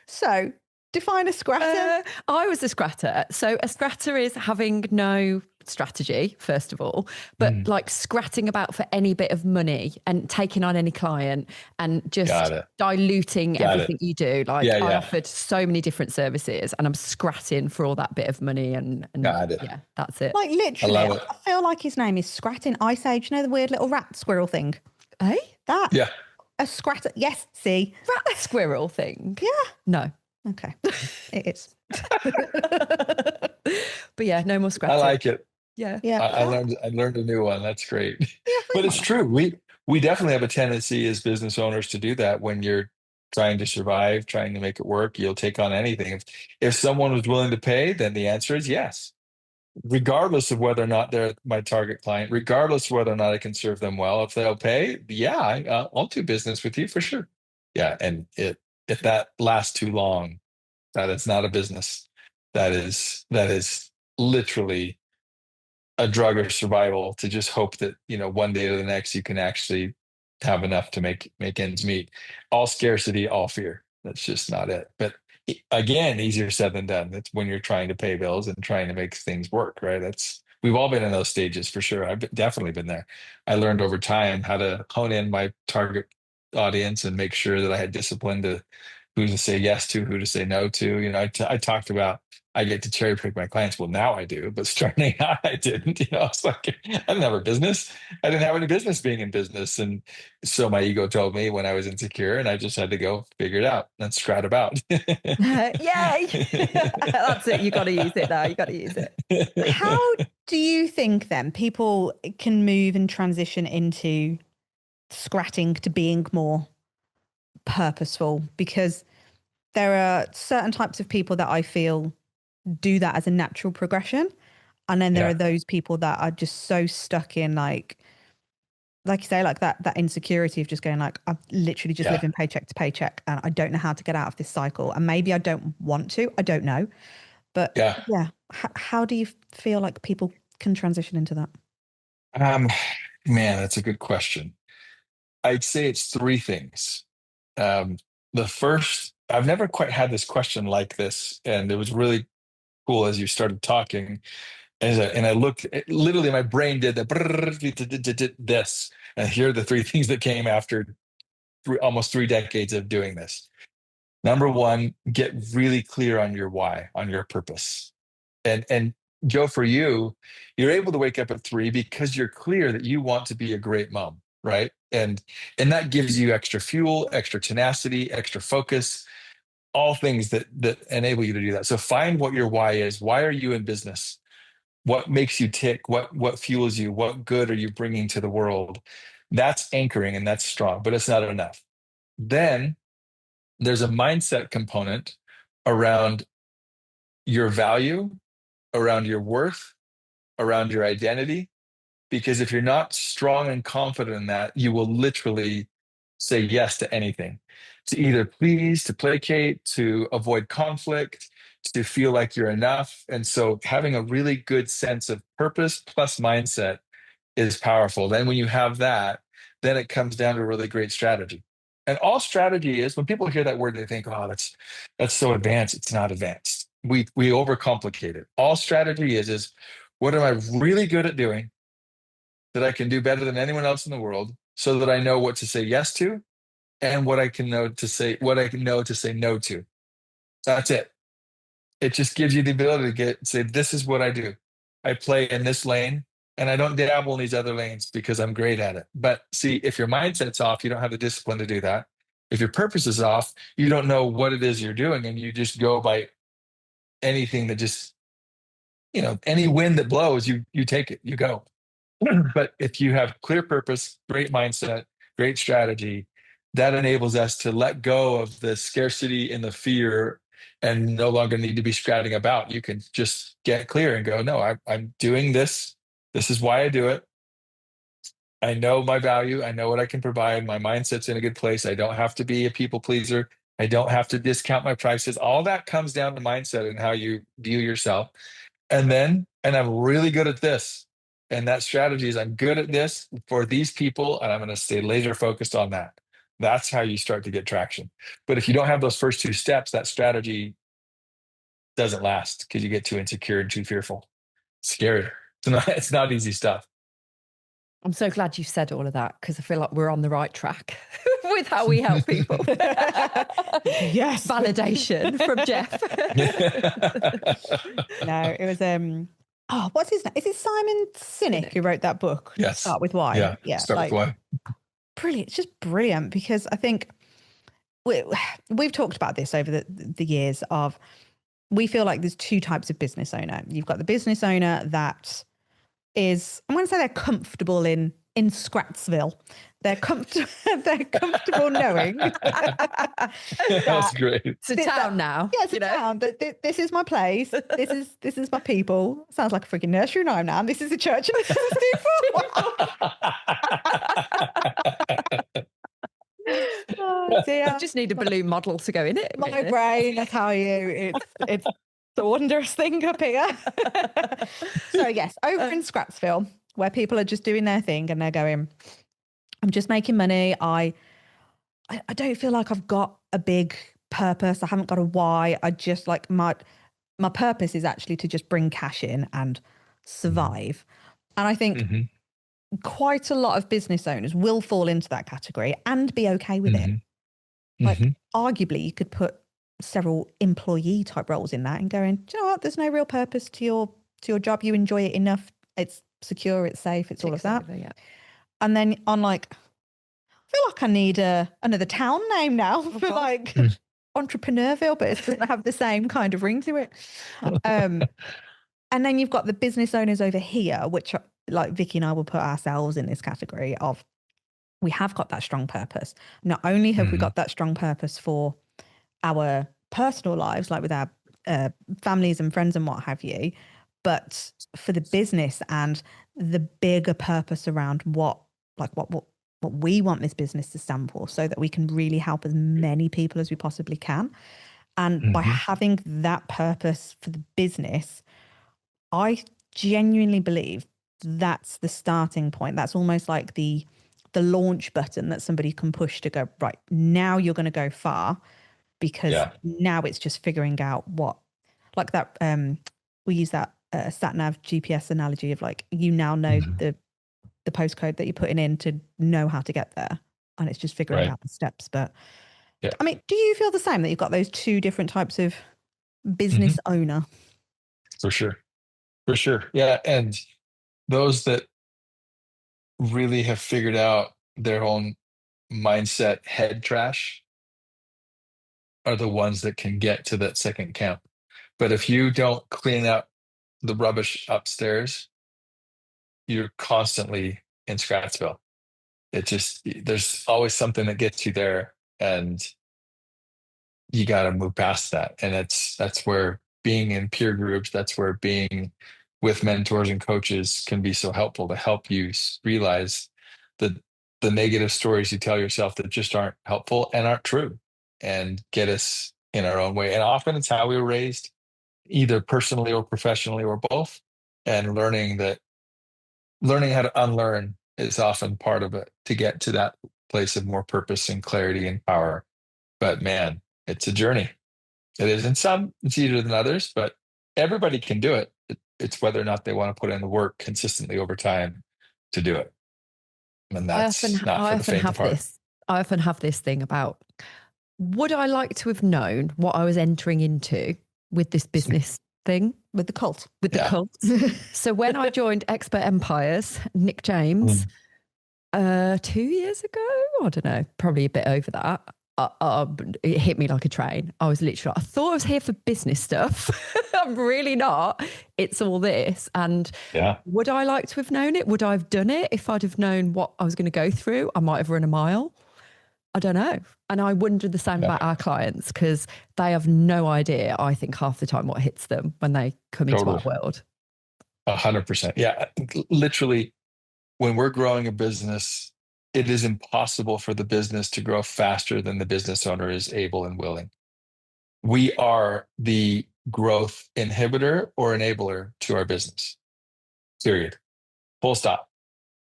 So define a scratter. I was a scratter. So a scratter is having no strategy, first of all, but like scratting about for any bit of money and taking on any client and just diluting everything you do. Like I offered so many different services and I'm scratting for all that bit of money and yeah, that's it. Like literally, I feel like his name is Scratting Ice Age. You know the weird little rat squirrel thing? Eh? That? Yeah. A scratter. Yes, see. Rat squirrel thing? Yeah. No. Okay. It is. But yeah, no more scratching. I like it. Yeah. I learned a new one. That's great. Yeah, but it's true. We definitely have a tendency as business owners to do that when you're trying to survive, trying to make it work, you'll take on anything. If someone was willing to pay, then the answer is yes, regardless of whether or not they're my target client, regardless of whether or not I can serve them well. If they'll pay, yeah, I'll do business with you for sure. Yeah, and if that lasts too long, that is not a business. That is literally a drug of survival, to just hope that, one day or the next you can actually have enough to make ends meet. All scarcity, all fear. That's just not it. But again, easier said than done. That's when you're trying to pay bills and trying to make things work, right? We've all been in those stages for sure. Definitely been there. I learned over time how to hone in my target audience and make sure that I had discipline to who to say yes to, who to say no to. I talked about I get to cherry pick my clients. Well, now I do, but starting out, I didn't. It's like I didn't have a business. I didn't have any business being in business, and so my ego told me when I was insecure, and I just had to go figure it out and scrat about. Yay! That's it. You got to use it now. You got to use it. How do you think then people can move and transition into scratting to being more purposeful? Because there are certain types of people that I feel do that as a natural progression, and then there are those people that are just so stuck in like you say, like that insecurity of just going like, I'm literally just living paycheck to paycheck and I don't know how to get out of this cycle, and maybe I don't want to, I don't know, but how do you feel like people can transition into that? Man, that's a good question. I'd say it's three things. The first, I've never quite had this question like this, and it was really cool as you started talking. And I looked, literally my brain did this. And here are the three things that came after almost 3 decades of doing this. Number one, get really clear on your why, on your purpose. And Joe, for you, you're able to wake up at 3 because you're clear that you want to be a great mom, right? And that gives you extra fuel, extra tenacity, extra focus, all things that enable you to do that. So find what your why is. Why are you in business? What makes you tick? What fuels you? What good are you bringing to the world? That's anchoring and that's strong, but it's not enough. Then there's a mindset component around your value, around your worth, around your identity. Because if you're not strong and confident in that, you will literally say yes to anything, to either please, to placate, to avoid conflict, to feel like you're enough. And so having a really good sense of purpose plus mindset is powerful. Then when you have that, then it comes down to a really great strategy. And all strategy is, when people hear that word, they think, oh, that's so advanced. It's not advanced. We overcomplicate it. All strategy is what am I really good at doing that I can do better than anyone else in the world, so that I know what to say yes to and what I can know to say no to. That's it. It just gives you the ability to say, this is what I do. I play in this lane and I don't dabble in these other lanes because I'm great at it. But see, if your mindset's off, you don't have the discipline to do that. If your purpose is off, you don't know what it is you're doing, and you just go by anything that just, any wind that blows, you take it, you go. But if you have clear purpose, great mindset, great strategy, that enables us to let go of the scarcity and the fear and no longer need to be scratching about. You can just get clear and go, no, I'm doing this. This is why I do it. I know my value. I know what I can provide. My mindset's in a good place. I don't have to be a people pleaser. I don't have to discount my prices. All that comes down to mindset and how you view yourself. And I'm really good at this. And that strategy is, I'm good at this for these people, and I'm going to stay laser focused on that. That's how you start to get traction. But if you don't have those first two steps, that strategy doesn't last because you get too insecure and too fearful. It's scary. It's not easy stuff. I'm so glad you said all of that, because I feel like we're on the right track with how we help people. Yes. Validation from Jeff. No, it was what's his name? Is it Simon Sinek who wrote that book? Yes. Start with Why. Yeah. Start with Why. Brilliant. It's just brilliant, because I think we've talked about this over the years of, we feel like there's two types of business owner. You've got the business owner that is, I'm going to say they're comfortable in in Scratsville. They're comfortable knowing That's great. It's a town now. Yeah, it's a town. This is my place. This is my people. Sounds like a freaking nursery rhyme now. And this is a church and this is people. Oh dear. I just need a balloon model to go in it. My brain, I tell you, it's the wondrous thing up here. So yes, over in Scratsville, where people are just doing their thing and they're going, I'm just making money. I don't feel like I've got a big purpose. I haven't got a why. I just like my purpose is actually to just bring cash in and survive. And I think quite a lot of business owners will fall into that category and be okay with it. Like arguably you could put several employee type roles in that and going, do you know what? There's no real purpose to your job. You enjoy it enough. It's secure. It's safe. It's all of that. Yeah. And then on like, I feel like I need another town name now for like Entrepreneurville, but it doesn't have the same kind of ring to it. And then you've got the business owners over here, which are, like Vicky and I will put ourselves in this category of, we have got that strong purpose. Not only have we got that strong purpose for our personal lives, like with our families and friends and what have you, but for the business and the bigger purpose around what we want this business to stand for, so that we can really help as many people as we possibly can. And by having that purpose for the business, I genuinely believe that's the starting point. That's almost like the launch button that somebody can push to go, right, now you're going to go far, because now it's just figuring out what, like that, we use that sat nav GPS analogy of like, you now know the postcode that you're putting in to know how to get there. And it's just figuring out the steps. But I mean, do you feel the same, that you've got those two different types of business owner? For sure. Yeah. And those that really have figured out their own mindset head trash are the ones that can get to that second camp. But if you don't clean up the rubbish upstairs, you're constantly in Scratsville. There's always something that gets you there, and you got to move past that. And that's where being in peer groups, that's where being with mentors and coaches can be so helpful, to help you realize the negative stories you tell yourself that just aren't helpful and aren't true, and get us in our own way. And often it's how we were raised, either personally or professionally or both. And learning how to unlearn is often part of it, to get to that place of more purpose and clarity and power. But man, it's a journey. It is. In some, it's easier than others, but everybody can do it. It's whether or not they want to put in the work consistently over time to do it. And that's not for the faint of heart. I often have this thing about, would I like to have known what I was entering into with this business thing? With the cult. With the cult. So when I joined Expert Empires, Nick James, 2 years ago, I don't know, probably a bit over that, it hit me like a train. I was literally, I thought I was here for business stuff. I'm really not. It's all this. And would I like to have known it? Would I have done it if I'd have known what I was going to go through? I might have run a mile. I don't know. And I wonder the same about our clients, because they have no idea, I think, half the time what hits them when they come into our world. 100%. Yeah. Literally, when we're growing a business, it is impossible for the business to grow faster than the business owner is able and willing. We are the growth inhibitor or enabler to our business, period. Full stop.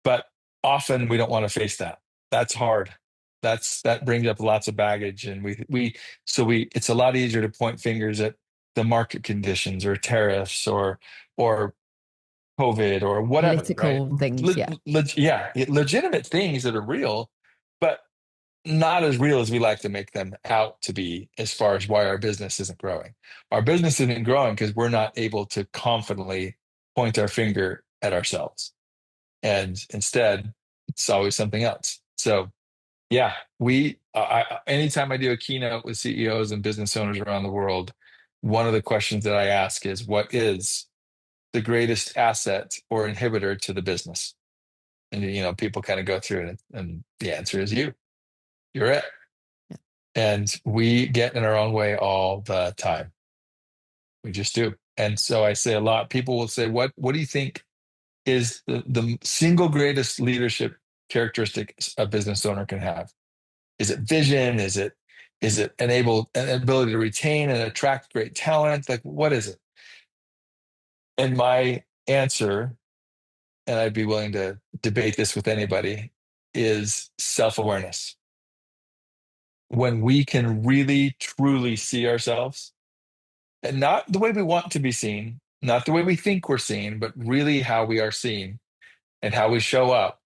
But often we don't want to face that. That's hard. That brings up lots of baggage. And it's a lot easier to point fingers at the market conditions or tariffs or COVID or whatever. Political things, legitimate things that are real, but not as real as we like to make them out to be, as far as why our business isn't growing. Our business isn't growing because we're not able to confidently point our finger at ourselves. And instead, it's always something else. So yeah, anytime I do a keynote with CEOs and business owners around the world, one of the questions that I ask is, what is the greatest asset or inhibitor to the business? And, people kind of go through it, and the answer is you. You're it. Yeah. And we get in our own way all the time. We just do. And so I say a lot, people will say, what do you think is the single greatest leadership characteristic a business owner can have? Is it vision? Is it an ability to retain and attract great talent? Like, what is it? And my answer, and I'd be willing to debate this with anybody, is self-awareness. When we can really, truly see ourselves, and not the way we want to be seen, not the way we think we're seen, but really how we are seen and how we show up,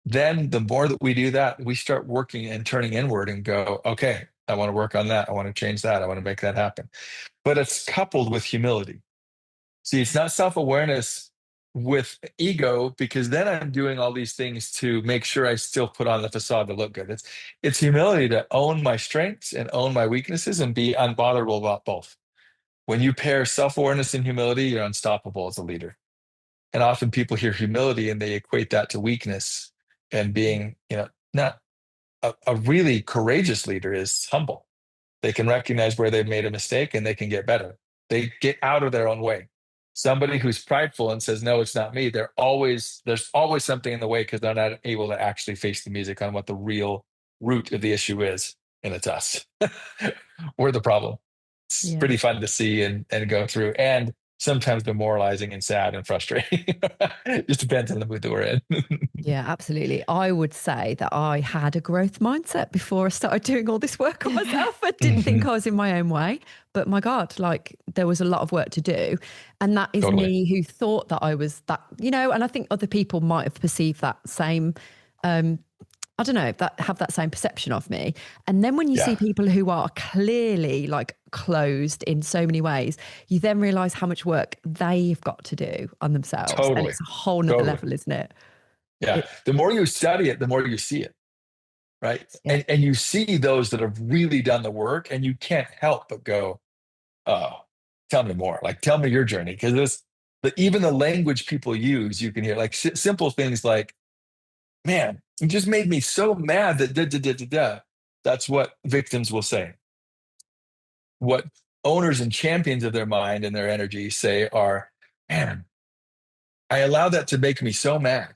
then the more that we do that, we start working and turning inward and go, okay, I want to work on that. I want to change that. I want to make that happen. But it's coupled with humility. See, it's not self-awareness with ego, because then I'm doing all these things to make sure I still put on the facade to look good. It's humility to own my strengths and own my weaknesses and be unbotherable about both. When you pair self-awareness and humility, you're unstoppable as a leader. And often people hear humility and they equate that to weakness, and being, not a really courageous leader is humble. They can recognize where they've made a mistake and they can get better. They get out of their own way. Somebody who's prideful and says, no, it's not me, there's always something in the way, because they're not able to actually face the music on what the real root of the issue is. And it's us. We're the problem. It's pretty fun to see and go through, and sometimes demoralizing and sad and frustrating. Just depends on the mood that we're in. Yeah, absolutely. I would say that I had a growth mindset before I started doing all this work on myself. I didn't think I was in my own way, but my God, like, there was a lot of work to do. And that is me who thought that I was that, and I think other people might have perceived that same, I don't know, that have that same perception of me. And then when you see people who are clearly like closed in so many ways, you then realize how much work they've got to do on themselves. Totally. And it's a whole nother level, isn't it? Yeah. The more you study it, the more you see it. Right. Yeah. And you see those that have really done the work, and you can't help but go, oh, tell me more. Like, tell me your journey. Because even the language people use, you can hear like simple things like, man, it just made me so mad that da, da, da, da, da. That's what victims will say. What owners and champions of their mind and their energy say are, man, I allowed that to make me so mad.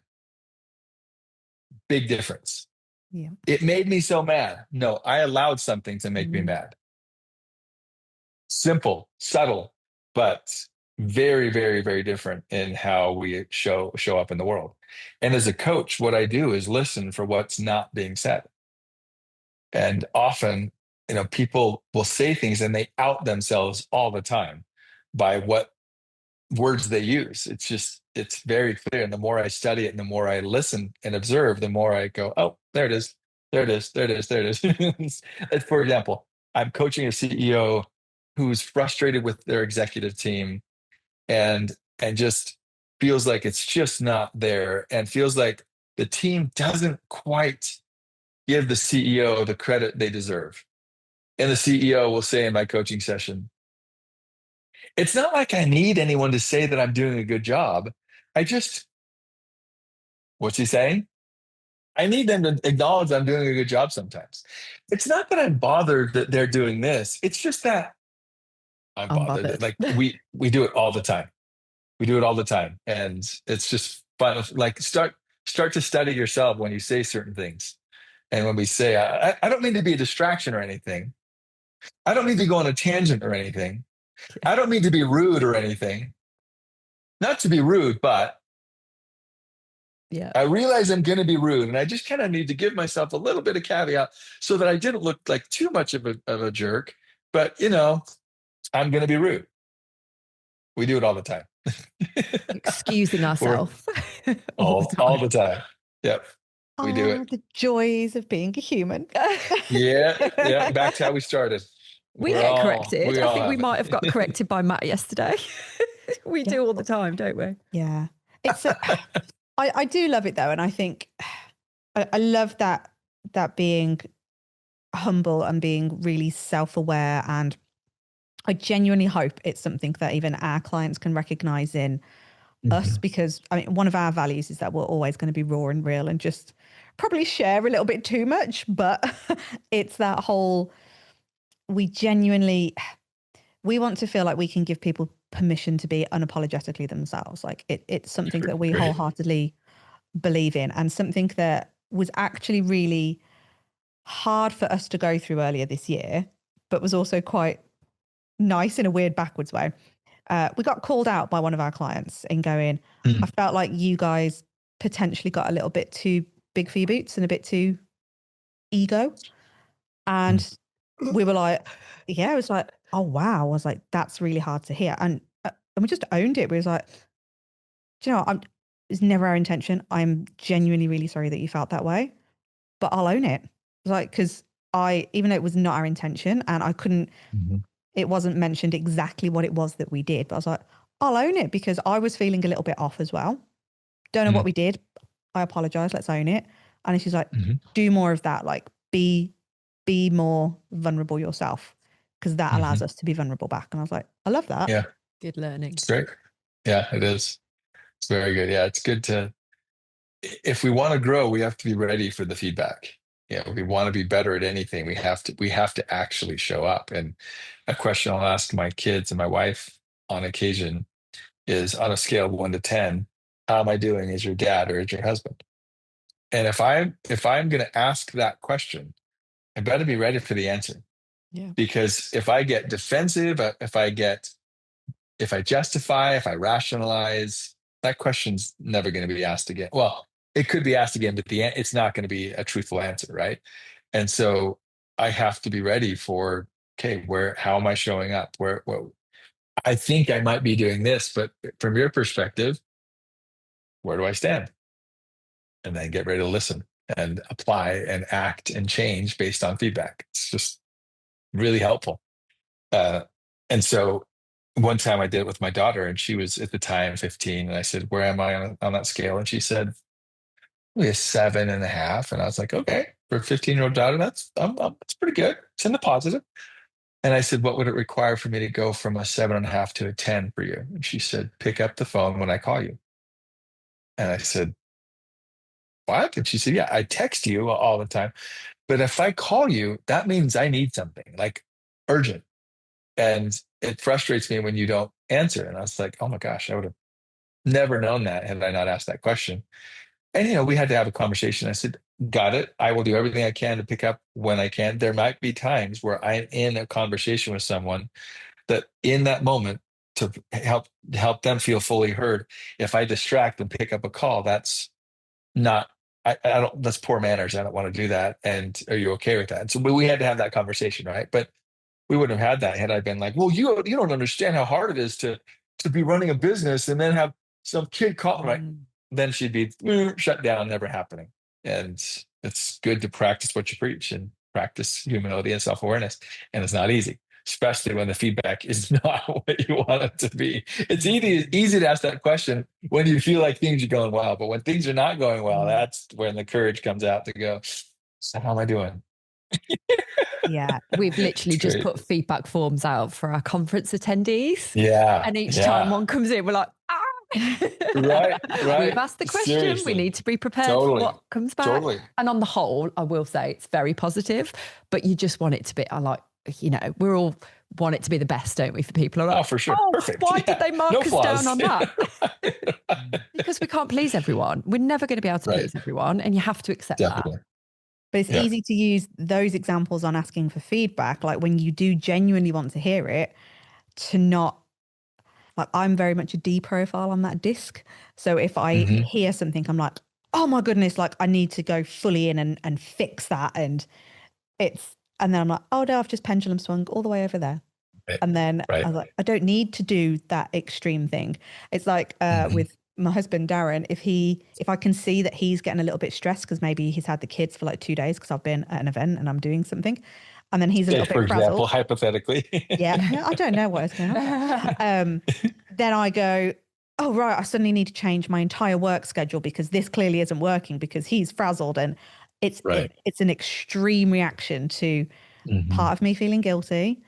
Big difference. Yeah. It made me so mad. No, I allowed something to make me mad. Simple, subtle, but very, very, very different in how we show up in the world. And as a coach, what I do is listen for what's not being said. And often, people will say things and they out themselves all the time by what words they use. It's very clear. And the more I study it and the more I listen and observe, the more I go, oh, there it is. There it is. There it is. There it is. For example, I'm coaching a CEO who's frustrated with their executive team and just feels like it's just not there, and feels like the team doesn't quite give the CEO the credit they deserve. And the CEO will say in my coaching session, it's not like I need anyone to say that I'm doing a good job. What's he saying? I need them to acknowledge I'm doing a good job sometimes. It's not that I'm bothered that they're doing this. It's just that I'm bothered. Like we do it all the time. We do it all the time. And it's just fun. Like start to study yourself when you say certain things. And when we say, I don't need to be a distraction or anything. I don't need to go on a tangent or anything. I don't need to be rude or anything. Not to be rude, but I realize I'm going to be rude, and I just kind of need to give myself a little bit of caveat so that I didn't look like too much of a jerk. But, I'm going to be rude. We do it all the time. Excusing ourselves. all the time. Yep. We do it. The joys of being a human. Yeah. Back to how we started. We get corrected. I think we might have got corrected by Matt yesterday. We do all the time, don't we? Yeah. It's I do love it though. And I think I love that being humble and being really self-aware. And I genuinely hope it's something that even our clients can recognize in us, because I mean, one of our values is that we're always going to be raw and real and just probably share a little bit too much, but it's that whole, we want to feel like we can give people permission to be unapologetically themselves. Like it's something that we wholeheartedly believe in, and something that was actually really hard for us to go through earlier this year, but was also quite nice in a weird backwards way. We got called out by one of our clients in going, I felt like you guys potentially got a little bit too big for your boots and a bit too ego. And we were like, yeah, it was like, oh, wow. I was like, that's really hard to hear. And we just owned it. We was like, do you know what? It's never our intention. I'm genuinely really sorry that you felt that way, but I'll own it. Like, because even though it was not our intention and I couldn't, it wasn't mentioned exactly what it was that we did, but I was like, I'll own it because I was feeling a little bit off as well. Don't know what we did. I apologize. Let's own it. And she's like, do more of that. Like be more vulnerable yourself, because that allows us to be vulnerable back. And I was like, I love that. Yeah. Good learning. It's great. Yeah, it is. It's very good. Yeah. It's good if we want to grow, we have to be ready for the feedback. Yeah. If we want to be better at anything, we have to actually show up. And a question I'll ask my kids and my wife on occasion is, on a scale of 1 to 10, how am I doing as your dad or as your husband? And if I'm going to ask that question, I better be ready for the answer. Yeah. Because if I get defensive, if I justify, if I rationalize, that question's never going to be asked again. Well, it could be asked again, but it's not going to be a truthful answer, right? And so I have to be ready for, okay, how am I showing up? I think I might be doing this, but from your perspective, where do I stand? And then get ready to listen and apply and act and change based on feedback. It's just really helpful. And so one time I did it with my daughter, and she was at the time 15, and I said, where am I on that scale? And she said, a 7.5. And I was like, okay, for a 15-year-old daughter, that's pretty good. It's in the positive. And I said, what would it require for me to go from a 7.5 to a 10 for you? And she said, pick up the phone when I call you. And I said, what? And she said, yeah, I text you all the time, but if I call you, that means I need something like urgent. And it frustrates me when you don't answer. And I was like, oh my gosh, I would have never known that had I not asked that question. And, we had to have a conversation. I said, got it. I will do everything I can to pick up when I can. There might be times where I'm in a conversation with someone that in that moment, to help them feel fully heard, if I distract and pick up a call, that's not, I don't, that's poor manners. I don't want to do that. And are you okay with that? And so we had to have that conversation, right? But we wouldn't have had that had I been like, well, you don't understand how hard it is to be running a business and then have some kid call, right? Then she'd be shut down, never happening. And it's good to practice what you preach and practice humility and self-awareness. And it's not easy, especially when the feedback is not what you want it to be. It's easy to ask that question when you feel like things are going well. But when things are not going well, that's when the courage comes out to go, so how am I doing? Yeah. We've literally just put feedback forms out for our conference attendees. Yeah. And each time one comes in, we're like, Right. We've asked the question. Seriously. We need to be prepared for what comes back. Totally. And on the whole, I will say it's very positive, but you just want it to be, we all want it to be the best, don't we, for people? Like, for sure. Perfect. Why did they mark us down on that? Because we can't please everyone. We're never going to be able to please everyone, and you have to accept that. But it's easy to use those examples on asking for feedback, like when you do genuinely want to hear it, to not, like, I'm very much a D profile on that disc. So if I hear something, I'm like, oh my goodness, like I need to go fully in and fix that. And then I'm like, oh no, I've just pendulum swung all the way over there. Right. And then I was like, I don't need to do that extreme thing. It's like with my husband, Darren, if I can see that he's getting a little bit stressed because maybe he's had the kids for like 2 days because I've been at an event and I'm doing something. And then he's a little bit frazzled. For example, hypothetically. Yeah, I don't know what is going on. Then I go, oh, right, I suddenly need to change my entire work schedule because this clearly isn't working because he's frazzled. And it's an extreme reaction to part of me feeling guilty.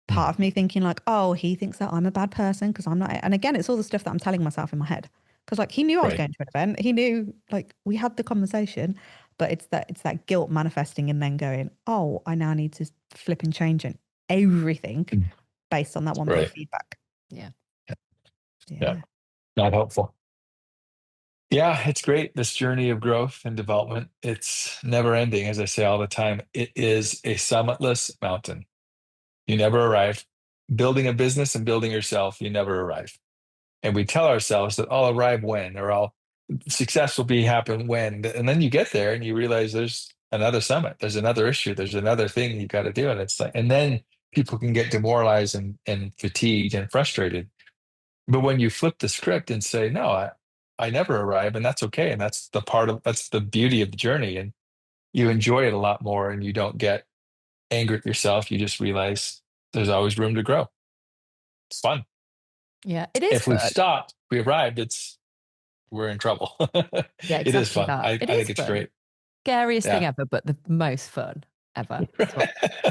part of me thinking like, oh, he thinks that I'm a bad person because I'm not. And again, it's all the stuff that I'm telling myself in my head. Because like he knew I was Right. going to an event. He knew like we had the conversation, but it's that guilt manifesting and then going, oh, I now need to flip and change it. Everything based on that one bit of feedback. Yeah. Yeah. Not helpful. Yeah, it's great. This journey of growth and development, it's never ending. As I say all the time, it is a summitless mountain. You never arrive. Building a business and building yourself, you never arrive. And we tell ourselves that I'll arrive when, or I'll success will be happen when. And then you get there and you realize there's another summit, there's another issue, there's another thing you got to do. And it's like, and then people can get demoralized and fatigued and frustrated. But when you flip the script and say, no, I never arrive, and that's okay. And that's the beauty of the journey. And you enjoy it a lot more and you don't get angry at yourself. You just realize there's always room to grow. It's fun. Yeah, it is If fun. we've stopped, we arrived, we're in trouble. Yeah, exactly. It is fun. That. I think it's fun. great. Scariest thing ever, but the most fun ever.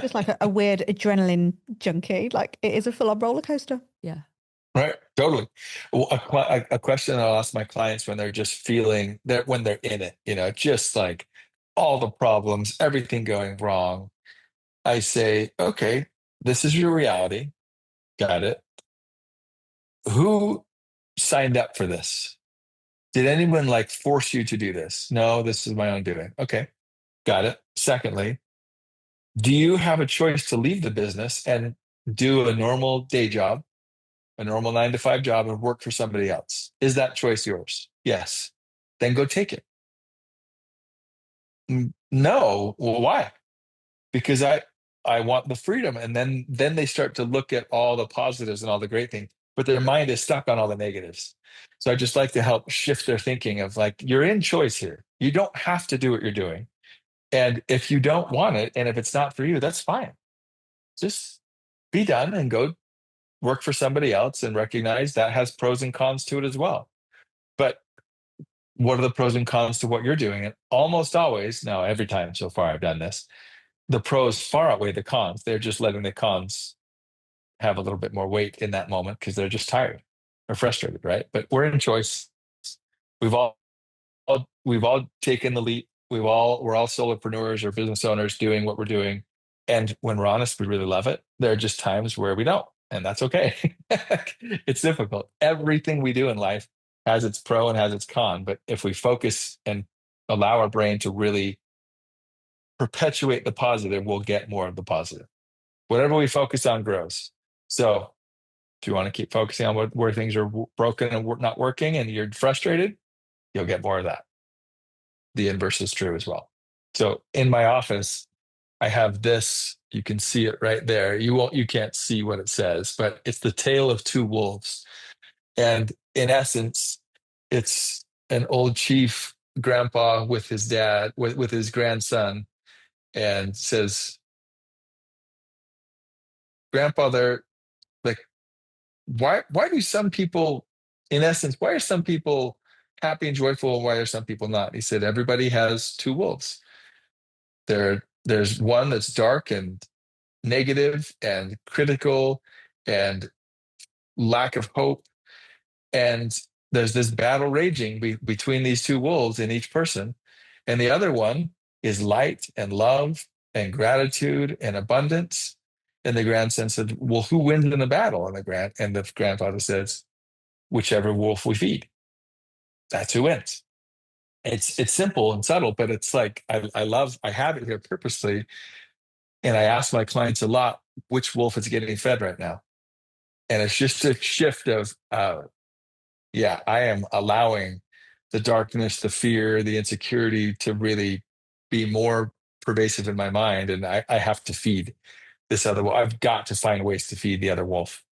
Just like a weird adrenaline junkie. Like it is a full-on roller coaster. Yeah. Right. Totally. Well, a question I'll ask my clients when they're just feeling that when they're in it, just like all the problems, everything going wrong. I say, okay, this is your reality. Got it. Who signed up for this? Did anyone like force you to do this? No, this is my own doing. Okay. Got it. Secondly, do you have a choice to leave the business and do a normal day job, a normal 9 to 5 job, and work for somebody else? Is that choice yours? Yes. Then go take it. No. Well, why? Because I want the freedom. And then they start to look at all the positives and all the great things, but their mind is stuck on all the negatives. So I just like to help shift their thinking of like, you're in choice here. You don't have to do what you're doing. And if you don't want it, and if it's not for you, that's fine. Just be done and go work for somebody else and recognize that has pros and cons to it as well. But what are the pros and cons to what you're doing? And almost always, now every time so far I've done this, the pros far outweigh the cons. They're just letting the cons have a little bit more weight in that moment because they're just tired or frustrated, right? But we're in choice. We've all taken the leap. We're all solopreneurs or business owners doing what we're doing. And when we're honest, we really love it. There are just times where we don't, and that's okay. It's difficult. Everything we do in life has its pro and has its con. But if we focus and allow our brain to really perpetuate the positive, we'll get more of the positive. Whatever we focus on grows. So if you want to keep focusing on where things are broken and not working and you're frustrated, you'll get more of that. The inverse is true as well. So in my office, I have this, you can see it right there. You can't see what it says, but it's the tale of two wolves. And in essence, it's an old chief grandpa with his dad, with his grandson, and says, Grandpa, they're like, why do some people, in essence, why are some people happy and joyful and why are some people not? He said, everybody has two wolves. There's one that's dark and negative and critical and lack of hope. And there's this battle raging between these two wolves in each person. And the other one is light and love and gratitude and abundance. And the grandson said, well, who wins in the battle? And the grandfather says, whichever wolf we feed. That's who wins. It's simple and subtle, but it's like I have it here purposely. And I ask my clients a lot, which wolf is getting fed right now? And it's just a shift of, I am allowing the darkness, the fear, the insecurity to really be more pervasive in my mind. And I have to feed this other wolf. I've got to find ways to feed the other wolf.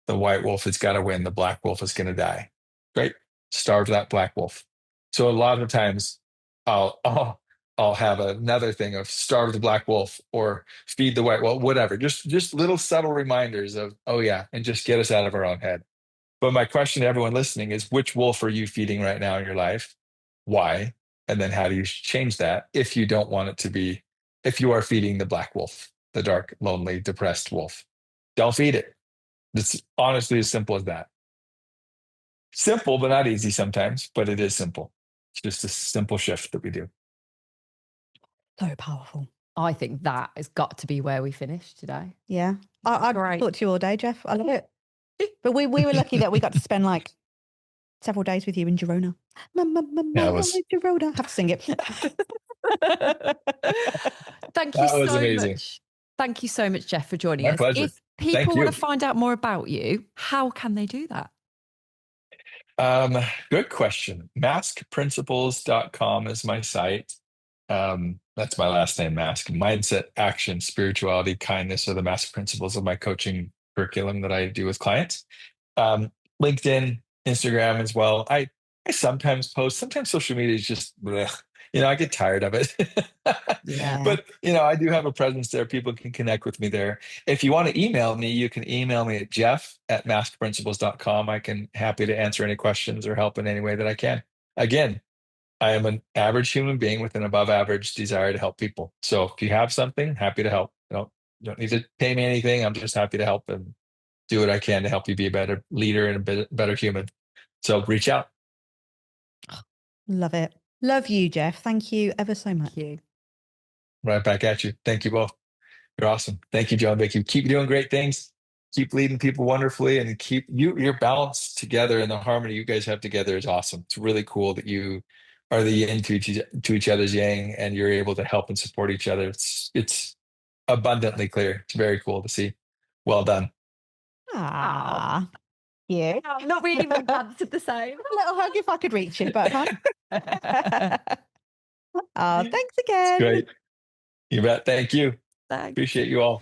The white wolf has got to win. The black wolf is going to die. Right? Starve that black wolf. So a lot of times I'll have another thing of starve the black wolf or feed the white wolf, whatever. Just little subtle reminders of, oh yeah, and just get us out of our own head. But my question to everyone listening is, which wolf are you feeding right now in your life? Why? And then how do you change that if you don't want it to be, if you are feeding the black wolf, the dark, lonely, depressed wolf? Don't feed it. It's honestly as simple as that. Simple, but not easy sometimes, but it is simple. It's just a simple shift that we do. So powerful. I think that has got to be where we finish today. Yeah. I'd talk to you all day, Jeff. I love it. But we were lucky that we got to spend like several days with you in Girona. Girona. I have to sing it. Thank you so much. Thank you so much, Jeff, for joining us. My pleasure. If people want to find out more about you, how can they do that? Good question. Maskprinciples.com is my site. That's my last name, Mask. Mindset, action, spirituality, kindness are the mask principles of my coaching curriculum that I do with clients. LinkedIn, Instagram as well. I sometimes post. Sometimes social media is just, blech. I get tired of it. Yeah. But, I do have a presence there. People can connect with me there. If you want to email me, you can email me at jeff@maskprinciples.com. I can happy to answer any questions or help in any way that I can. Again, I am an average human being with an above average desire to help people. So if you have something, happy to help. You don't need to pay me anything. I'm just happy to help and do what I can to help you be a better leader and a better human. So reach out. Love it. Love you, Jeff. Thank you ever so much. Right back at you. Thank you both. You're awesome. Thank you, John. Vicky. Keep doing great things. Keep leading people wonderfully, and keep your balance together, and the harmony you guys have together is awesome. It's really cool that you are the yin to each other's yang, and you're able to help and support each other. It's abundantly clear. It's very cool to see. Well done. Ah, yeah. Not really answered the same. A little hug if I could reach it, but I can't. Oh, thanks again. It's great. You bet. Thank you. Thanks. Appreciate you all.